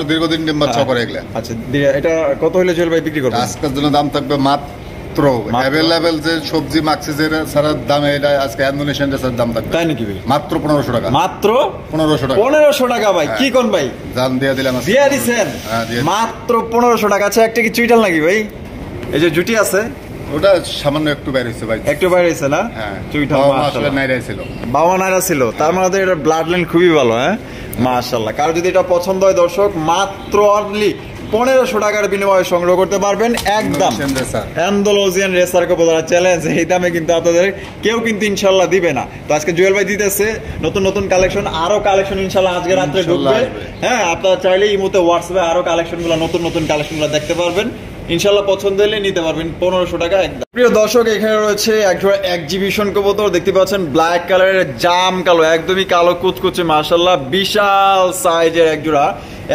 দীর্ঘদিন ডিম বাচ্চা করে এগুলা। আচ্ছা, এটা কত হলে জুয়েল ভাই বিক্রি করবেন? আজকের জন্য দাম থাকবে মাত্র অ্যাভেলেবেল যে সবজি মাক্সিজের সারার দাম, এটা আজকে ইন্দোনেশিয়ান রেসার দাম থাকবে, তাই নাকি ভাই? মাত্র 1500 টাকা। মাত্র 1500 টাকা? 1500 টাকা ভাই, কি কোন ভাই জান দিয়ে দিলাম, দিয়ে দিছেন মাত্র 1500 টাকা। আচ্ছা, একটা কি চুইটাল নাকি ভাই? এই যে জুটি আছে ওটা সামান্য একটু বাইরে হয়েছে ভাই, একটু বাইরে হয়েছে না? হ্যাঁ, চুইটাল মাশাআল্লাহ নাইরা ছিল, বাবা নাইরা ছিল, তার মানে এটা ব্লাড লাইন খুবই ভালো। হ্যাঁ মাশাআল্লাহ, কারো যদি এটা পছন্দ হয় দর্শক মাত্র অনলি 1500 টাকার বিনিময়ে সংগ্রহ করতে পারবেন একদম। অ্যান্ডালুসিয়ান রেসার কবুতর চ্যালেঞ্জ, এই দামে কিন্তু আপনাদের কেউ কিন্তু ইনশাল্লাহ দিবে না। তো আজকে জুয়েল ভাই দিতেছে নতুন নতুন কালেকশন, আরো কালেকশন ইনশাল্লাহ আজকে রাত্রে ঢুকবে। হ্যাঁ, আপনারা চাইলে এই মুহূর্তে হোয়াটসঅ্যাপে আরো কালেকশনগুলো নতুন নতুন কালেকশনগুলো দেখতে পারবেন, ইনশাল্লাহ পছন্দ হলে নিতে পারবেন 1500 টাকা একদম। প্রিয় দর্শক, এখানে রয়েছে একজোড়া এক্সিবিশন কবুতর, দেখতে পাচ্ছেন ব্ল্যাক কালারের, জাম কালো, একদমই কালো কুচকুচে, মাশাআল্লাহ বিশাল সাইজের একজোড়া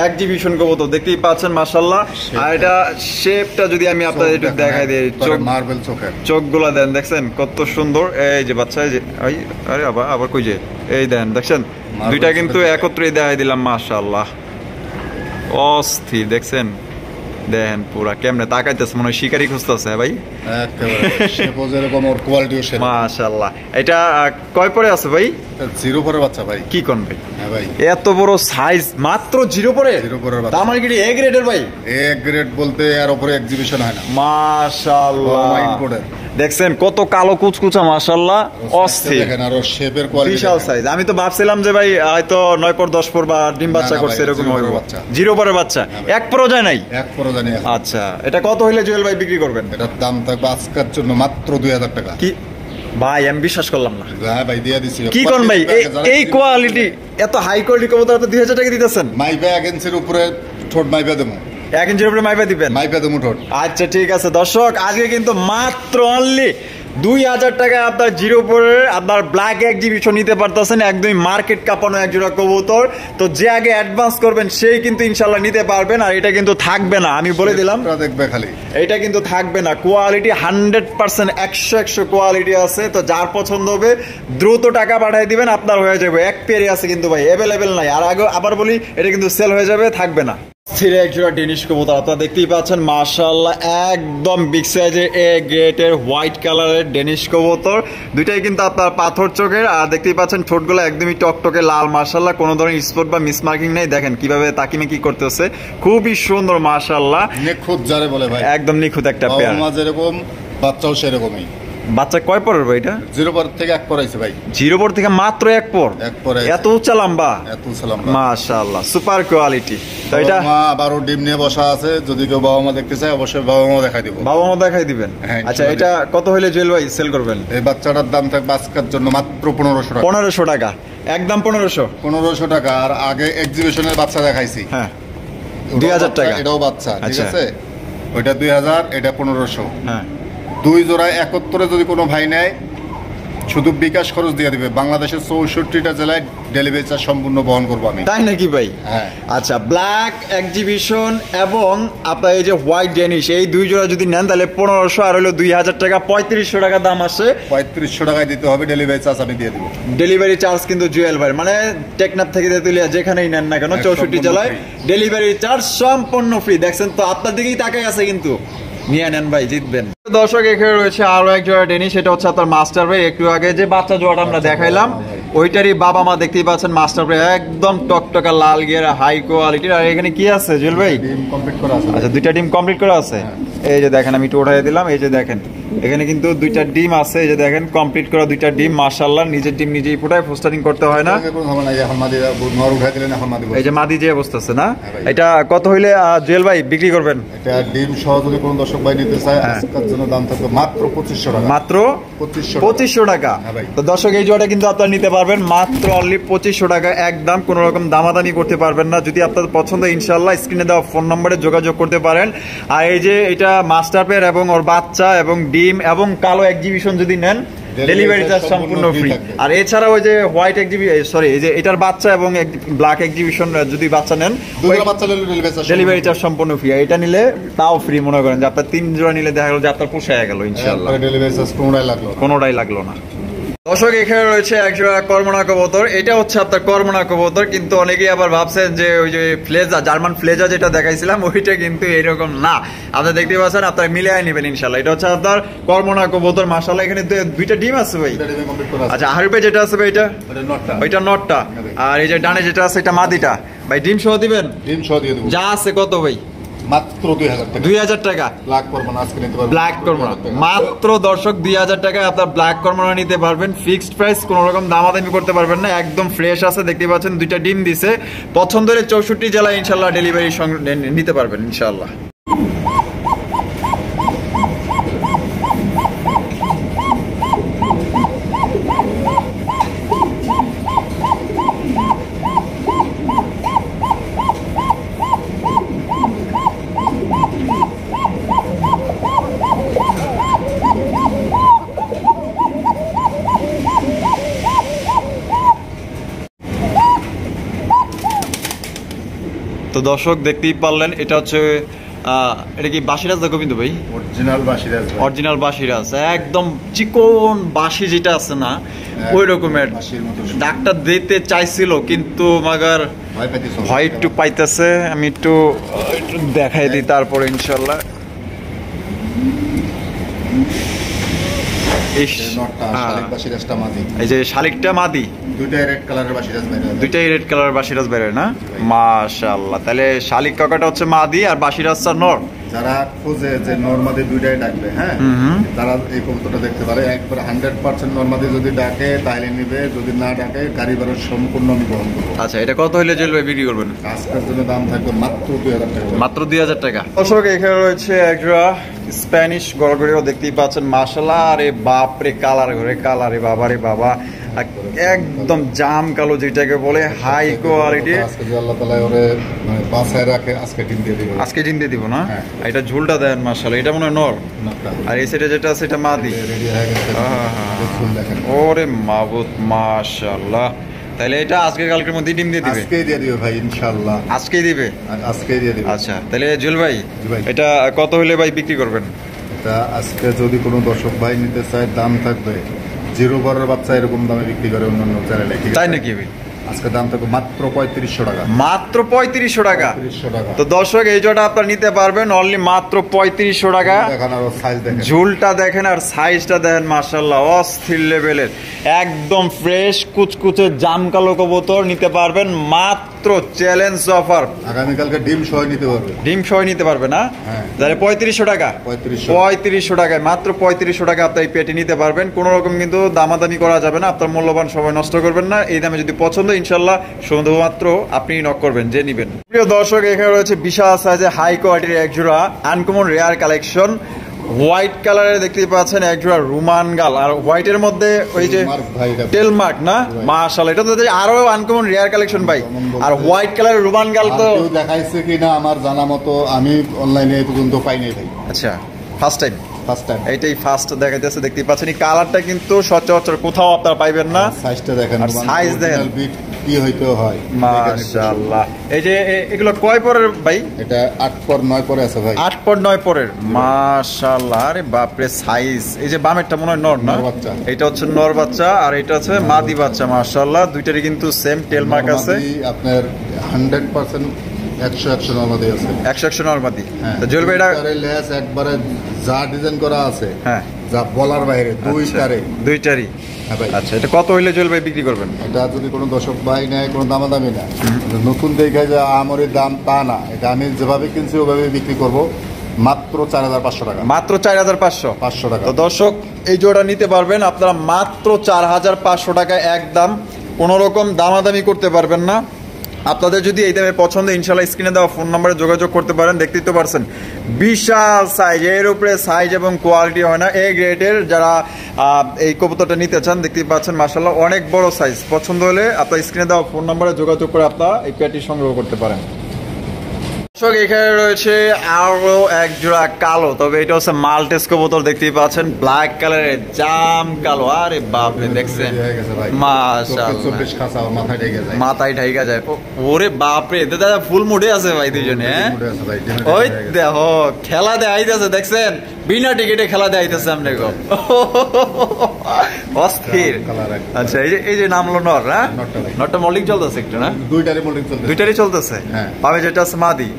এক্সিবিশন কবুতর দেখতেই পাচ্ছেন মাশাআল্লাহ। আর এটা শেপটা যদি আমি আপনাদের একটু দেখাই দিই, মার্বেল চোখের চোখগুলো দেন, দেখছেন কত সুন্দর। এই যে বাচ্চা, এই যে আরে আবার কই যে এই দেন, দেখছেন দুইটা কিন্তু একত্রেই দেখাই দিলাম মাশাআল্লাহ, অস্থির। দেখছেন দেখেন পুরা কেমনে তাকাইতেছে, মনে হয় শিকারি খুঁজতেছে ভাই, মাশাআল্লাহ। এটা কয় পরে আছে ভাই? জিরো পরে বাচ্চা ভাই। কি কোন ভাই? এত বড় সাইজ মাত্র জিরো পরে? তার মানে কি এ গ্রেডের ভাই? এ গ্রেড বলতে এর উপরে এক্সিবিশন হয় না। মাশাআল্লাহ, দেখছেন কত কালো কুচকুচা, মাশাআল্লাহ অস্থির। দেখেন আর শেপের কোয়ালিটি বিশাল সাইজ। আমি তো ভাবছিলাম যে ভাই হয়তো 9 পর 10 পর বা ডিম বাচ্চা করছে এরকম হবে। জিরো পরের বাচ্চা, এক পরও যায় নাই? এক পরও যায় নাই। আচ্ছা, এটা কত হইলে জুয়েল ভাই বিক্রি করবেন? এটার দাম থাকবে আজকের জন্য মাত্র 2000 টাকা। কি ভাই, আমি বিশ্বাস করলাম না। হ্যাঁ ভাই, দিয়ে দিছি। কি কোন ভাই, এই কোয়ালিটি, এত হাই কোয়ালিটি কবুতর আপনি 2000 টাকা দিতেছেন? মাইপা এজেন্সির উপরে ঠোঁট মাইপা দেবো। 1 ইঞ্চির উপরে মাইপা দিবেন? মাইপা দেবো ঠোঁট। আচ্ছা ঠিক আছে দর্শক, আজকে কিন্তু মাত্র অনলি 2000 টাকা আপনার জিরো পরে আপনার ব্ল্যাক এক্সিবিশন নিতে পারতেছেন, একদমই মার্কেট কাঁপানো একজোড়া কবুতর। তো যে আগে অ্যাডভান্স করবেন সেই কিন্তু ইনশাল্লাহ নিতে পারবেন। আর এটা কিন্তু থাকবে না, আমি বলে দিলাম, দেখবে খালি এটা কিন্তু থাকবে না। কোয়ালিটি 100% 100 কোয়ালিটি আছে। তো যার পছন্দ হবে দ্রুত টাকা পাঠিয়ে দিবেন, আপনার হয়ে যাবে। এক পেয়ারে আছে কিন্তু ভাই, অ্যাভেলেবেল নাই। আর আগে আবার বলি, এটা কিন্তু সেল হয়ে যাবে, থাকবে না। স্থির একজোড়া ডেনিশ কবুতর আপনারা দেখতেই পাচ্ছেন মাশাআল্লাহ, একদম বিগ সাইজের এ গ্রেডের হোয়াইট কালারের ডেনিশ কবুতর। দুইটাই কিন্তু আপনার পাথর চোখের, আর দেখতেই পাচ্ছেন ঠোঁটগুলো একদমই টকটকে লাল, মাশাআল্লাহ কোনো ধরনের স্পট বা মিসমার্কিং নেই। দেখেন কিভাবে তাকিমে কি করতেছে, খুবই সুন্দর মাশাআল্লাহ, নিখুঁত যারে বলে ভাই, একদম নিখুঁত একটা পেয়ার। বাবা মা যেরকম বাচ্চাও সেরকমই। বাচ্চা কয় পরের ভাই এটা? জিরো পর থেকে 1 পরাইছে ভাই। জিরো পর থেকে মাত্র 1 পর? এত উচ্চা লম্বা, এত উচ্চা লম্বা, মাশাআল্লাহ সুপার কোয়ালিটি। তো এটা মা আবারও ডিম নিয়ে বসা আছে, যদি কেউ বাবা মা দেখতে চায় অবশ্যই বাবা মা দেখাই দিব। বাবা মা দেখাই দিবেন? আচ্ছা, এটা কত হইলে জুয়েল ভাই সেল করবেন? এই বাচ্চাটার দাম থাকবে আজকের জন্য মাত্র 1500 টাকা। 1500 টাকা একদম? 1500 টাকা। আর আগে এক্সিবিশনের বাচ্চা দেখাইছি, হ্যাঁ 2000 টাকা। এটাও বাচ্চা, ঠিক আছে? ওইটা 2000, এটা 1500। হ্যাঁ, 2 জোড়া 71 যদি কোনো ভাই নেয় শুধু বিকাশ খরচ দিয়ে দিবে। বাংলাদেশের 64টা জেলায় ডেলিভারি চার্জ সম্পূর্ণ বহন করবো আমি। তাই নাকি ভাই? হ্যাঁ। আচ্ছা, ব্ল্যাক এক্সিবিশন এবং আপনার এই যে হোয়াইট ডেনিশ, এই 2 জোড়া যদি নেন তাহলে 1500 আর হলো 2000 টাকা, 3500 টাকা দাম আসে। 3500 টাকায় দিতে হবে, ডেলিভারি চার্জ আমি দিয়ে দিব। ডেলিভারি চার্জ কিন্তু জুয়েল ভাই, মানে টেকনাফ থেকে তেতুলিয়া যেখানেই নেন না কেন 64 জেলায় ডেলিভারি চার্জ সম্পূর্ণ ফ্রি। দেখছেন তো, আপনার দিকেই তাকাই আছে, কিন্তু নিয়ে নেন ভাই, জিতবেন। দর্শক, এখানে রয়েছে আরো এক জোড়া ডেনিশ, সেটা হচ্ছে আপনার মাস্টার ভাই। একটু আগে যে বাচ্চা জোড়াটা আমরা দেখাইলাম ওইটারই বাবা মা, দেখতেই পাচ্ছেন মাস্টার ভাই, একদম টকটকা লাল গিয়ার, হাই কোয়ালিটির। আর এখানে কি আছে জুয়েল ভাই? ডিম কমপ্লিট করা আছে। আচ্ছা, 2টা ডিম কমপ্লিট করা আছে। এই যে দেখেন, আমি একটু উঠাই দিলাম, এই যে দেখেন এখানে কিন্তু 2টা ডিম আছে। এই যে দেখেন কমপ্লিট করা 2টা ডিম, মাশাআল্লাহ। নিজের ডিম নিজেই ফুটায়, পোস্টারিং করতে হয় না। এই যে মাদি যে অবস্থা আছে না, এটা কত হইলে জুয়েল ভাই বিক্রি করবেন? এটা ডিম সহ যদি কোনো দর্শক ভাই নিতে চায় আজকের জন্য দাম থাকবে মাত্র 2500 টাকা। মাত্র 2500 টাকা। তো দর্শক, এই জোড়াটা কিন্তু আপনারা নিতে পারবেন মাত্র অনলি 2500 টাকা একদম। কোনো রকম দামাদামি করতে পারবেন না। যদি আপনার পছন্দ ইনশাআল্লাহ স্ক্রিনে দেওয়া ফোন নম্বরে যোগাযোগ করতে পারেন। আর এই যে এটা মাস্টার পেয়ার এবং ওর বাচ্চা এবং ডিম এবং কালো এক্সিবিশন যদি নেন, ডেলিভারি চার্জ সম্পূর্ণ ফ্রি। আর এছাড়া ওই যে হোয়াইট এক্সিবিশন, সরি এই যে এটার বাচ্চা এবং ব্ল্যাক এক্সিবিশন যদি বাচ্চা নেন, ডেলিভারি চার্জ সম্পূর্ণ ফ্রি। এটা নিলে তাও ফ্রি। মনে করেন যে আপনার 3 জোড়া নিলে দেখা গেল যে আপনার পোষায় গেল ইনশাআল্লাহ, ডেলিভারি চার্জ কোনোটাই লাগলো না। দর্শক, এখানে রয়েছে একজোড়া কর্মনা কবুতর। এটা হচ্ছে আপনার কর্মনা কবুতর, কিন্তু অনেকেই আবার ভাবছেন যে ওই যে ফ্লেজা, জার্মান ফ্লেজা যেটা দেখাইছিলাম ওইটা কিন্তু এরকম না। আপনারা দেখতে পাচ্ছেন, আপনারা মিলিয়ে নেবেন ইনশাআল্লাহ। এটা হচ্ছে আপনার কর্মনা কবুতর, মাশাআল্লাহ। এখানে 2টা ডিম আছে ভাই। আচ্ছা, হারপে যেটা আছে ভাই, এটা ওইটা নটটা, আর এই যে ডানে যেটা আছে এটা মাদিটা। ভাই ডিম সহ দিবেন? ডিম সহ দিয়ে দেব। যা আছে কত ভাই? মাত্র 2000 টাকা। 2000 টাকা। ব্ল্যাক করবো না আজকে নিতে পারবেন। ব্ল্যাক কর্মরা মাত্র দর্শক 2000 টাকায় আপনার ব্ল্যাক কর্মরা নিতে পারবেন। ফিক্সড প্রাইস, কোনো রকম দামাদামি করতে পারবেন না, একদম ফ্রেশ আছে। দেখতে পাচ্ছেন দুইটা ডিম দিছে। পছন্দ হলে 64 জেলায় ইনশাল্লাহ ডেলিভারি নিতে পারবেন ইনশাল্লাহ। তো দর্শক দেখতেই পারলেন, এটা হচ্ছে এটা কি বাসিরাজ দা গোবিন্দ ভাই? অরিজিনাল বাসিরাজ। অরিজিনাল বাসিরাজ, একদম চিকন বাসি যেটা আছে না ওই রকমের। ডাক্তার দিতে চাইছিল কিন্তু মাগার ভয় একটু পাইতেছে। আমি একটু দেখাই দিই তারপরে ইনশাল্লাহ। এই যে শালিকটা মাদি, দুইটাই রেড কালারের বাসিরাজ বের হয় না? মাশাআল্লাহ। তাহলে শালিক কাকাটা হচ্ছে মাদি আর বাসিরাজটা নর। যারা খোঁজে যে নরমাদি দুইটাই ডাকবে, হ্যাঁ, তারা এই কবুতরটা দেখতে পারে। একবার 100% নরমাদি যদি ডাকে তাহলে নিবে, যদি না ডাকে গাড়ি ভাড়া সম্পূর্ণ আমি বহন করবো। আচ্ছা, এটা কত হইলে জেলবে বিক্রি করবেন? আজকের জন্য দাম থাকবে মাত্র 2000 টাকা। মাত্র 2000 টাকা। দর্শক এখানে রয়েছে একটা স্প্যানিশ গরগরিও দেখতেই পাচ্ছেন। মাশাআল্লাহ, আরে বাপ রে, কালার ঘরে কালারে, বাবা রে বাবা, একদম জাম কালো যেটাকে বলে, হাই কোয়ালিটি। আজকে যে আল্লাহ তাআলা ওরে মানে বাসায় রাখে, আজকে ডিম দিয়ে দিব। আজকে ডিম দিয়ে দিব না? এটা ঝুলটা দেন মাশাআল্লাহ। এটা মনে হয় নর, আর এই সাইডে যেটা আছে এটা মাদি। রেডি হয়ে গেছে, ঝুল দেখেন। ওরে মাবুদ, মাশাআল্লাহ। তাহলে এটা আজকে কালকের মধ্যে ডিম দিয়ে দিবে? আজকেই দিয়ে দিবে ভাই ইনশাআল্লাহ। আজকেই দিবে? আজকেই দিয়ে দিবে। আচ্ছা, তাহলে জুল ভাই এটা কত হলে ভাই বিক্রি করবেন? এটা আজকে যদি কোনো দর্শক ভাই নিতে চায় দাম থাকবে 0 বরের বাচ্চা এরকম দামে বিক্রি করে অন্যান্য চ্যানেলে। তাই নাকি ভাই? আজকে দাম থাকবে মাত্র 3500 টাকা। মাত্র 3500 টাকা। 3500 টাকা। তো দর্শক এই জোড়া আপনারা নিতে পারবেন অনলি মাত্র 3500 টাকা। দেখেন আর সাইজ দেখেন, ঝুলটা দেখেন আর সাইজটা দেখেন, মাশাআল্লাহ অস্থির লেভেলের, একদম ফ্রেশ কুচকুচে জাম কালো কবুতর নিতে পারবেন মাত্র চ্যালেঞ্জ অফার। আগামী কালকে ডিম সহ নিতে পারবে। ডিম সহ নিতে পারবে না? তাহলে 3500 টাকা। 3500 টাকায়, মাত্র 3500 টাকা আপনি এই পেটি নিতে পারবেন। কোনো রকম কিন্তু দামাদামি করা যাবে না, আপনার মূল্যবান সময় নষ্ট করবেন না। এই দামে যদি পছন্দ ইনশাল্লাহ শুধুমাত্র আপনি নক করবেন যে নিবেন। প্রিয় দর্শক এখানে রয়েছে বিশাল সাইজে হাই কোয়ালিটির এক জোড়া আনকমন রেয়ার কালেকশন। হোয়াইট কালারের দেখতে পাচ্ছেন এক জোড়া রুমান গাল, আর হোয়াইটের মধ্যে ওই যে টেলমার্ক না? মাশাআল্লাহ, এটা তো আরো আনকমন রেয়ার কালেকশন ভাই। আর হোয়াইট কালারের রুমান গাল তো দেখাইছে কিনা আমার জানা মতো আমি অনলাইনে এই পর্যন্ত পাইনি ভাই। আচ্ছা, ফার্স্ট টাইম? এইটাই ফার্স্ট দেখাইতেছে। দেখতে পাচ্ছেন এই কালারটা কিন্তু সচরাচর কোথাও আপনারা পাইবেন না। সাইজটা দেখেন, সাইজ দেখেন কি হইতে হয়। মাশাআল্লাহ। এই যে এগুলো কয় পরের ভাই? এটা 8 পর 9 পরে আছে ভাই। 8 পর 9 পরের। মাশাআল্লাহ, আরে বাপ রে সাইজ। এই যে বামেরটা মনে হয় নর না? এটা হচ্ছে নর বাচ্চা আর এটা হচ্ছে মাদি বাচ্চা। মাশাআল্লাহ, দুইটারই কিন্তু সেম টেল মার্ক আছে। আপনার 100% 100 নরমাদি আছে। 100 নরমাদি। তো জুয়েল ভাই এটা লেস একবারে যা ডিজাইন করা আছে, হ্যাঁ, যা বলার বাইরে, দুইটারই। আচ্ছা, এটা কত হইলে জুয়েল ভাই বিক্রি করবেন? এটা যদি কোনো দর্শক ভাই নেয়, কোনো দামাদামি না, নতুন দেখে যে আমার দাম তা না, এটা আমি যেভাবে কিনছি ওভাবে বিক্রি করব মাত্র 4500 টাকা। মাত্র 4500 টাকা। তো দর্শক এই জোড়া নিতে পারবেন আপনারা মাত্র 4500 টাকায় একদম, কোনো রকম দামাদামি করতে পারবেন না। আপনাদের যদি এই দামে পছন্দ ইনশাল্লাহ স্ক্রিনে দেওয়া ফোন নম্বরে যোগাযোগ করতে পারেন। দেখতেই তো পারছেন বিশাল সাইজ, এর উপরে সাইজ এবং কোয়ালিটি হয় না। এই গ্রেডের যারা এই কবুতরটা নিতে চান দেখতেই পাচ্ছেন মাশাআল্লাহ অনেক বড় সাইজ। পছন্দ হলে আপনার স্ক্রিনে দেওয়া ফোন নম্বরে যোগাযোগ করে আপনারা এই পেটি সংগ্রহ করতে পারেন। এখানে রয়েছে আরো এক জোড়া কালো, তবে এটা হচ্ছে মাল্টেস কবুতর। দেখতেই পাচ্ছেন ব্ল্যাক কালারের জাম কালো। আরে বাপরে, দেখছেন মাশাআল্লাহ, মাথায় ঢাইকা যায়। ওরে বাপরে, দাদা ফুল মুডে আছে ভাই দুইজনে। ওই দেখো খেলা দেখাইতেছে, দেখছেন বিনা টিকিটে খেলা দেখাইতেছে আপনাকে, অস্থির। আচ্ছা, এই যে নামলো নর, হ্যাঁ নরটা মল্লিক চলতেছে একটু না? দুইটারই চলতেছে। পাবে যেটা আছে মাদি।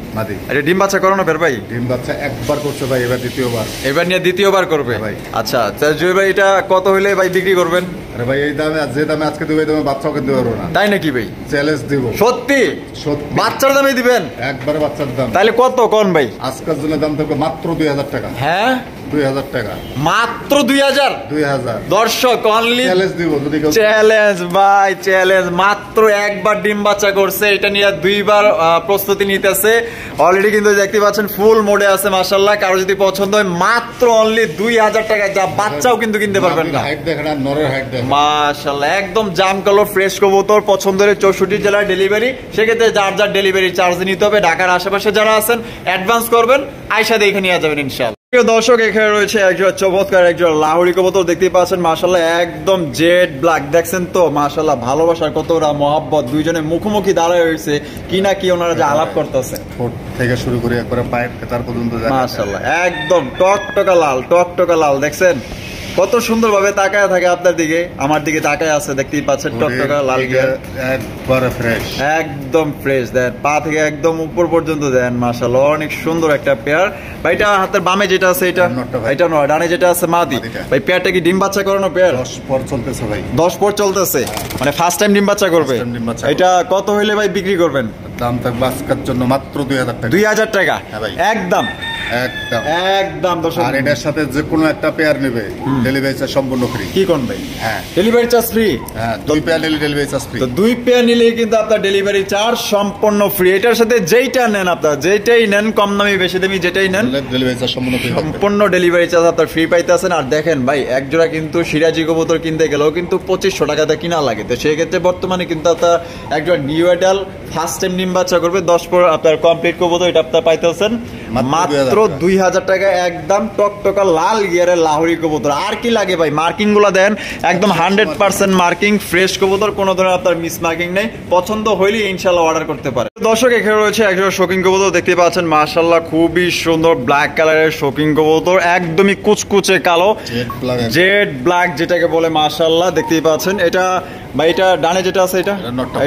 এটা ডিম বাচ্চা করানো বের ভাই? ডিম বাচ্চা একবার করছে ভাই, এবার দ্বিতীয়বার। এবার নিয়ে দ্বিতীয়বার করবে ভাই। আচ্ছা জয় ভাই, এটা কত হইলে ভাই বিক্রি করবেন? আরে ভাই এই দামে যে দামে আজকে দেবো এই দামে বাচ্চাও কিনতে পারবো না। তাই নাকি ভাই? চ্যালেঞ্জ দিব। সত্যি সত্যি বাচ্চার দামে দিবেন? একবারে বাচ্চার দাম। তাহলে কত কোন ভাই? আজকের জন্য দাম থাকবে মাত্র 2000 টাকা। হ্যাঁ 2000 টাকা মাত্র 2000। 2000 দর্শক অনলি চ্যালেঞ্জ দিব যদি কেউ চ্যালেঞ্জ ভাই চ্যালেঞ্জ। মাত্র একবার ডিম বাচ্চা করছে, এটা নিয়ে দুইবার প্রস্তুতি নিতেছে অলরেডি, কিন্তু দেখতে পাচ্ছেন ফুল মোডে আছে মাশাআল্লাহ। কারো যদি পছন্দ হয় মাত্র অনলি 2000 টাকা, যা বাচ্চাও কিন্তু কিনতে পারবেন না। হাইট দেখেন আর নরের হাইট দেখেন মাশাআল্লাহ একদম জাম কালো ফ্রেশ কবুতর, পছন্দের 64 জেলার ডেলিভারি। সেক্ষেত্রে যার যার ডেলিভারি চার্জ নিতে হবে। ঢাকার আশেপাশে যারা আছেন অ্যাডভান্স করবেন, আয়সা দেখে নিয়ে যাবেন ইনশাআল্লাহ। দর্শক এখানে রয়েছে একজন চমৎকার একজন লাহোরি কবুতর দেখতেই পাচ্ছেন মাশাআল্লাহ, একদম জেড ব্ল্যাক। দেখছেন তো মাশাআল্লাহ ভালোবাসার কতটা মহব্বত, দুইজনে মুখোমুখি দাঁড়ায় রয়েছে কি না কি ওনারা যে আলাপ করতেছে। ঠোঁট থেকে শুরু করে একবারে পায়ের ফেতার পর্যন্ত মাশাআল্লাহ একদম টকটকা লাল, টকটকা লাল। দেখছেন কত সুন্দর ভাবে তাকায় থাকে আপনার দিকে, আমার দিকে তাকায় আছে, দেখতেই পাচ্ছেন টকটকা লাল গিয়ার একবারে ফ্রেশ, একদম ফ্রেশ। দেন পা থেকে একদম উপর পর্যন্ত দেন মাশাআল্লাহ অনেক সুন্দর একটা পেয়ার। ভাইটা হাতের বামে যেটা আছে এটা এটা নয়, ডানে যেটা আছে মাদি। ভাই পেয়ারটা কি ডিম বাচ্চা করানো পেয়ার? 10 পর চলতেছে ভাই। 10 পর চলতেছে, মানে ফার্স্ট টাইম ডিম বাচ্চা করবে। এটা কত হইলে ভাই বিক্রি করবেন? দাম থাকবে আজকের জন্য মাত্র 2000 টাকা। 2000 টাকা একদম একদম একদম। দর্শক আর এটার সাথে যে কোনো একটা পেয়ার নেবে ডেলিভারি চার্জ সম্পূর্ণ ফ্রি। কি কোন ভাই? হ্যাঁ ডেলিভারি চার্জ ফ্রি। হ্যাঁ 2 পেয়ার নিলে ডেলিভারি চার্জ ফ্রি। তো 2 পেয়ার নিলে কিন্তু আপনার ডেলিভারি চার্জ সম্পূর্ণ ফ্রি। এটার সাথে যেইটা নেন আপনার, যেটাই নেন কম দামি বেশি দামি যেটাই নেন ডেলিভারি চার্জ সম্পূর্ণ ফ্রি, সম্পূর্ণ ডেলিভারি চার্জ আপনার ফ্রি পাইতেছেন। আর দেখেন ভাই এক জোড়া কিন্তু সিরাজি কবুতর কিনতে গেলেও কিন্তু 2500 টাকাতে কিনা লাগে। তো সেই ক্ষেত্রে বর্তমানে কিন্তু আপনার এক জোড়া নিউ এডাল ফার্স্ট টাইম ডিম বাচ্চা করবে 10 পর আপনার কমপ্লিট কবুতর, এটা আপনার পাইতেছেন মাত্র 2000 টাকা। একদম টকটকা লাল গিয়ারের লাহোরি কবুতর। আর কি লাগে ভাই? মার্কিং গুলো দেন একদম 100% মার্কিং ফ্রেশ কবুতর, কোনো ধরনের আপনার মিস মার্কিং নেই। পছন্দ হইলে ইনশাআল্লাহ অর্ডার করতে পারে। দর্শক এখানে রয়েছে একজন শৌকিং কবুতর দেখতে পাচ্ছেন মাশাআল্লাহ, খুবই সুন্দর ব্ল্যাক কালারের শৌকিং কবুতর, একদমই কুচকুচে কালো জেড ব্ল্যাক যেটাকে বলে মাশাআল্লাহ দেখতেই পাচ্ছেন। এটা ভাই এটা ডানে যেটা আছে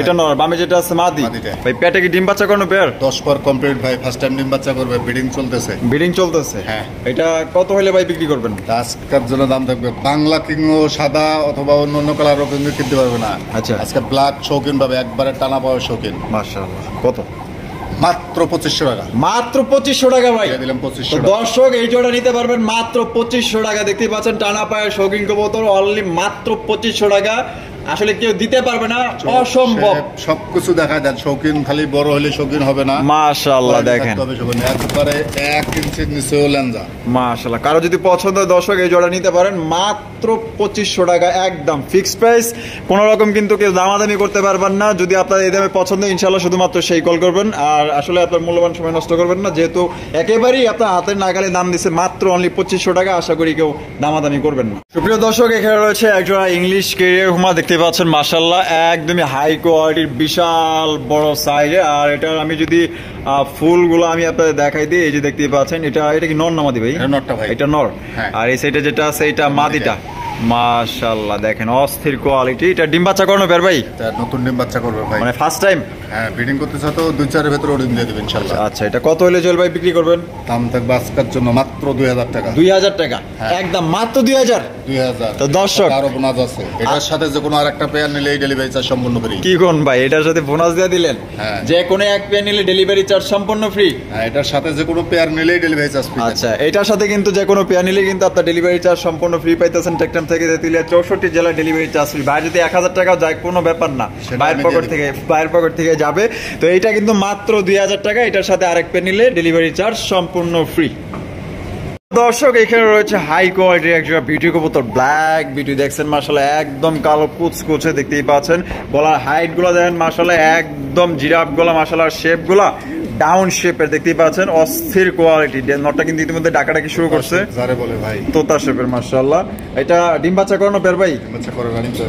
এটা নর, বামে যেটা আছে মাদি। ভাই পেটে কি ডিম বাচ্চা করানো পেয়ার? 10 পর কমপ্লিট ভাই, ফার্স্ট টাইম ডিম বাচ্চা করবে, ব্রিডিং চলতেছে। ব্রিডিং চলতেছে? হ্যাঁ। এটা কত হলে ভাই বিক্রি করবেন? আজকের জন্য দাম থাকবে বাংলা কিংও সাদা অথবা অন্য কালারও কিন্তু কিনতে পারবে না। আচ্ছা আজকে ব্ল্যাক শৌখিন পাবে, একবারে টানা পাওয়ার শৌখিন। মাশাআল্লাহ কত? মাত্র 2500 টাকা। মাত্র 2500 টাকা ভাই দিলাম 2500 টাকা। দর্শক এই জোড়া নিতে পারবেন মাত্র 2500 টাকা। দেখতে পাচ্ছেন টানা পায়ের শৌখিন কবুতর অনলি মাত্র 2500 টাকা। আসলে কেউ দিতে পারবে না, অসম্ভব। সবকিছু দেখা দেন, শৌখিন খালি বড় হলে শৌখিন হবে না। মাশাআল্লাহ দেখেন একবারে 1 ইঞ্চির নিচেও লেনজা। মাশাআল্লাহ কারো যদি পছন্দ হয় দর্শক এই জোড়া নিতে পারেন মাত্র 2500 টাকা, একদম ফিক্সড প্রাইস। কোনো রকম কিন্তু কেউ দামাদামি করতে পারবেন না। যদি আপনার এই দামে পছন্দ ইনশাআল্লাহ শুধুমাত্র সেই কল করবেন। আর আসলে আপনার মূল্যবান সময় নষ্ট করবেন না, যেহেতু একেবারেই আপনার হাতের নাগালে দাম দিচ্ছে মাত্র অনলি 2500 টাকা। আশা করি কেউ দামাদামি করবেন না। সুপ্রিয় দর্শক এখানে রয়েছে একজোড়া ইংলিশ কেরিয়ার হুমা দেখতে পাচ্ছেন মাশাআল্লাহ, একদমই হাই কোয়ালিটির বিশাল বড় সাইজে। আর এটার আমি যদি ফুলগুলো আমি আপনাদের দেখাই দিই, এই যে দেখতে পাচ্ছেন এটা কি নর না মাদি ভাই? এটা নর। আর এই সাইডে যেটা আছে এটা মাদিটা। মাশাআল্লাহ দেখেন অস্থির কোয়ালিটি। এটা ডিম বাচ্চা করানো পেয়ার ভাই? নতুন ডিম বাচ্চা করবে ভাই, মানে ফার্স্ট টাইম। হ্যাঁ ব্রিডিং করতেছে তো 2-4 এর ভিতরে ডিম দিয়ে দিবেন ইনশাআল্লাহ। আচ্ছা এটা কত হলে জল ভাই বিক্রি করবেন? দাম থাকবে আজকের জন্য মাত্র 2000 টাকা। 2000 টাকা একদম মাত্র 2000। তো দর্শক আরো বোনাস আছে, এটার সাথে যে কোনো আরেকটা পেয়ার নিলে এই ডেলিভারি চার্জ সম্পূর্ণ ফ্রি। কি কোন ভাই এটার সাথে বোনাস দিয়ে দিলেন? যে কোনো এক পেয়ার নিলে ডেলিভারি চার্জ সম্পূর্ণ ফ্রি। হ্যাঁ এটার সাথে যে কোনো পেয়ার নিলেই ডেলিভারি চার্জ ফ্রি। আচ্ছা এটার সাথে কিন্তু যে কোনো পেয়ার নিলে কিন্তু আপনার ডেলিভারি চার্জ সম্পূর্ণ ফ্রি পাইতেছেন। টেকটাম থেকে তেতুলিয়া 64 জেলা ডেলিভারি চার্জ ফ্রি। ভাই যদি 1000 টাকা যায় কোনো ব্যাপার না, বাইরের পকেট থেকে যাবে। তো এটা কিন্তু মাত্র 2000 টাকা। এটার সাথে আরেক পেয়ার নিলে ডেলিভারি চার্জ সম্পূর্ণ ফ্রি। দর্শক এখানে রয়েছে হাই কোয়ালিটির একজোড়া বিউটি কবুতর, ব্ল্যাক বিউটি দেখছেন মাশাআল্লাহ, একদম কালো কুচকুচে দেখতেই পাচ্ছেন। গলার হাইট গুলো দেখেন মাশাআল্লাহ, একদম জিরাফ গলা মাশাআল্লাহ, শেপ গুলা ডাউন শেপের দেখতেই পাচ্ছেন, অস্থির কোয়ালিটি। নটটা কিন্তু ইতিমধ্যে ডাকাডাকি শুরু করছে, যারে বলে ভাই তোতা শেপের মাশাআল্লাহ। এটা ডিম বাচ্চা করানো পেয়ার ভাই?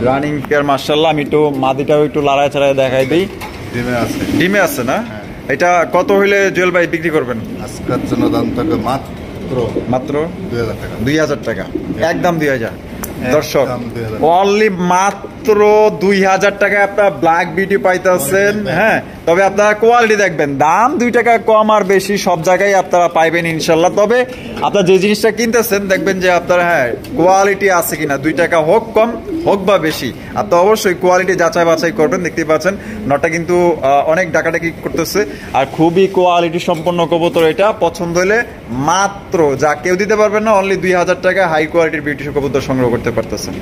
রানিং পেয়ার মাশাআল্লাহ। আমি একটু মাদিটাও একটু লড়াই ছাড়াই দেখাই দিই। ডিমে আছে না? এটা কত হইলে জুয়েল ভাই বিক্রি করবেন? আজকের জন্য দাম থাকবে মাত্র 2000 টাকা। একদম 2000 দর্শক অনলি মাত্র মাত্র 2000 টাকায় আপনার ব্ল্যাক বিউটি পাইতেছেন। হ্যাঁ, তবে আপনারা কোয়ালিটি দেখবেন, দাম 2 টাকা কম আর বেশি সব জায়গায় আপনারা পাইবেন ইনশাল্লাহ। তবে আপনার যে জিনিসটা কিনতেছেন দেখবেন যে আপনার হ্যাঁ কোয়ালিটি আছে কিনা, 2 টাকা হোক কম হোক বা বেশি, আপনার অবশ্যই কোয়ালিটি যাচাই বাছাই করবেন। দেখতেই পাচ্ছেন নটটা কিন্তু অনেক ডাকাডাকি করতেছে, আর খুবই কোয়ালিটি সম্পন্ন কবুতর। এটা পছন্দ হলে মাত্র যা কেউ দিতে পারবেন না, অনলি 2000 টাকা হাই কোয়ালিটির বিউটি কবুতর সংগ্রহ করতে পারতেছেন।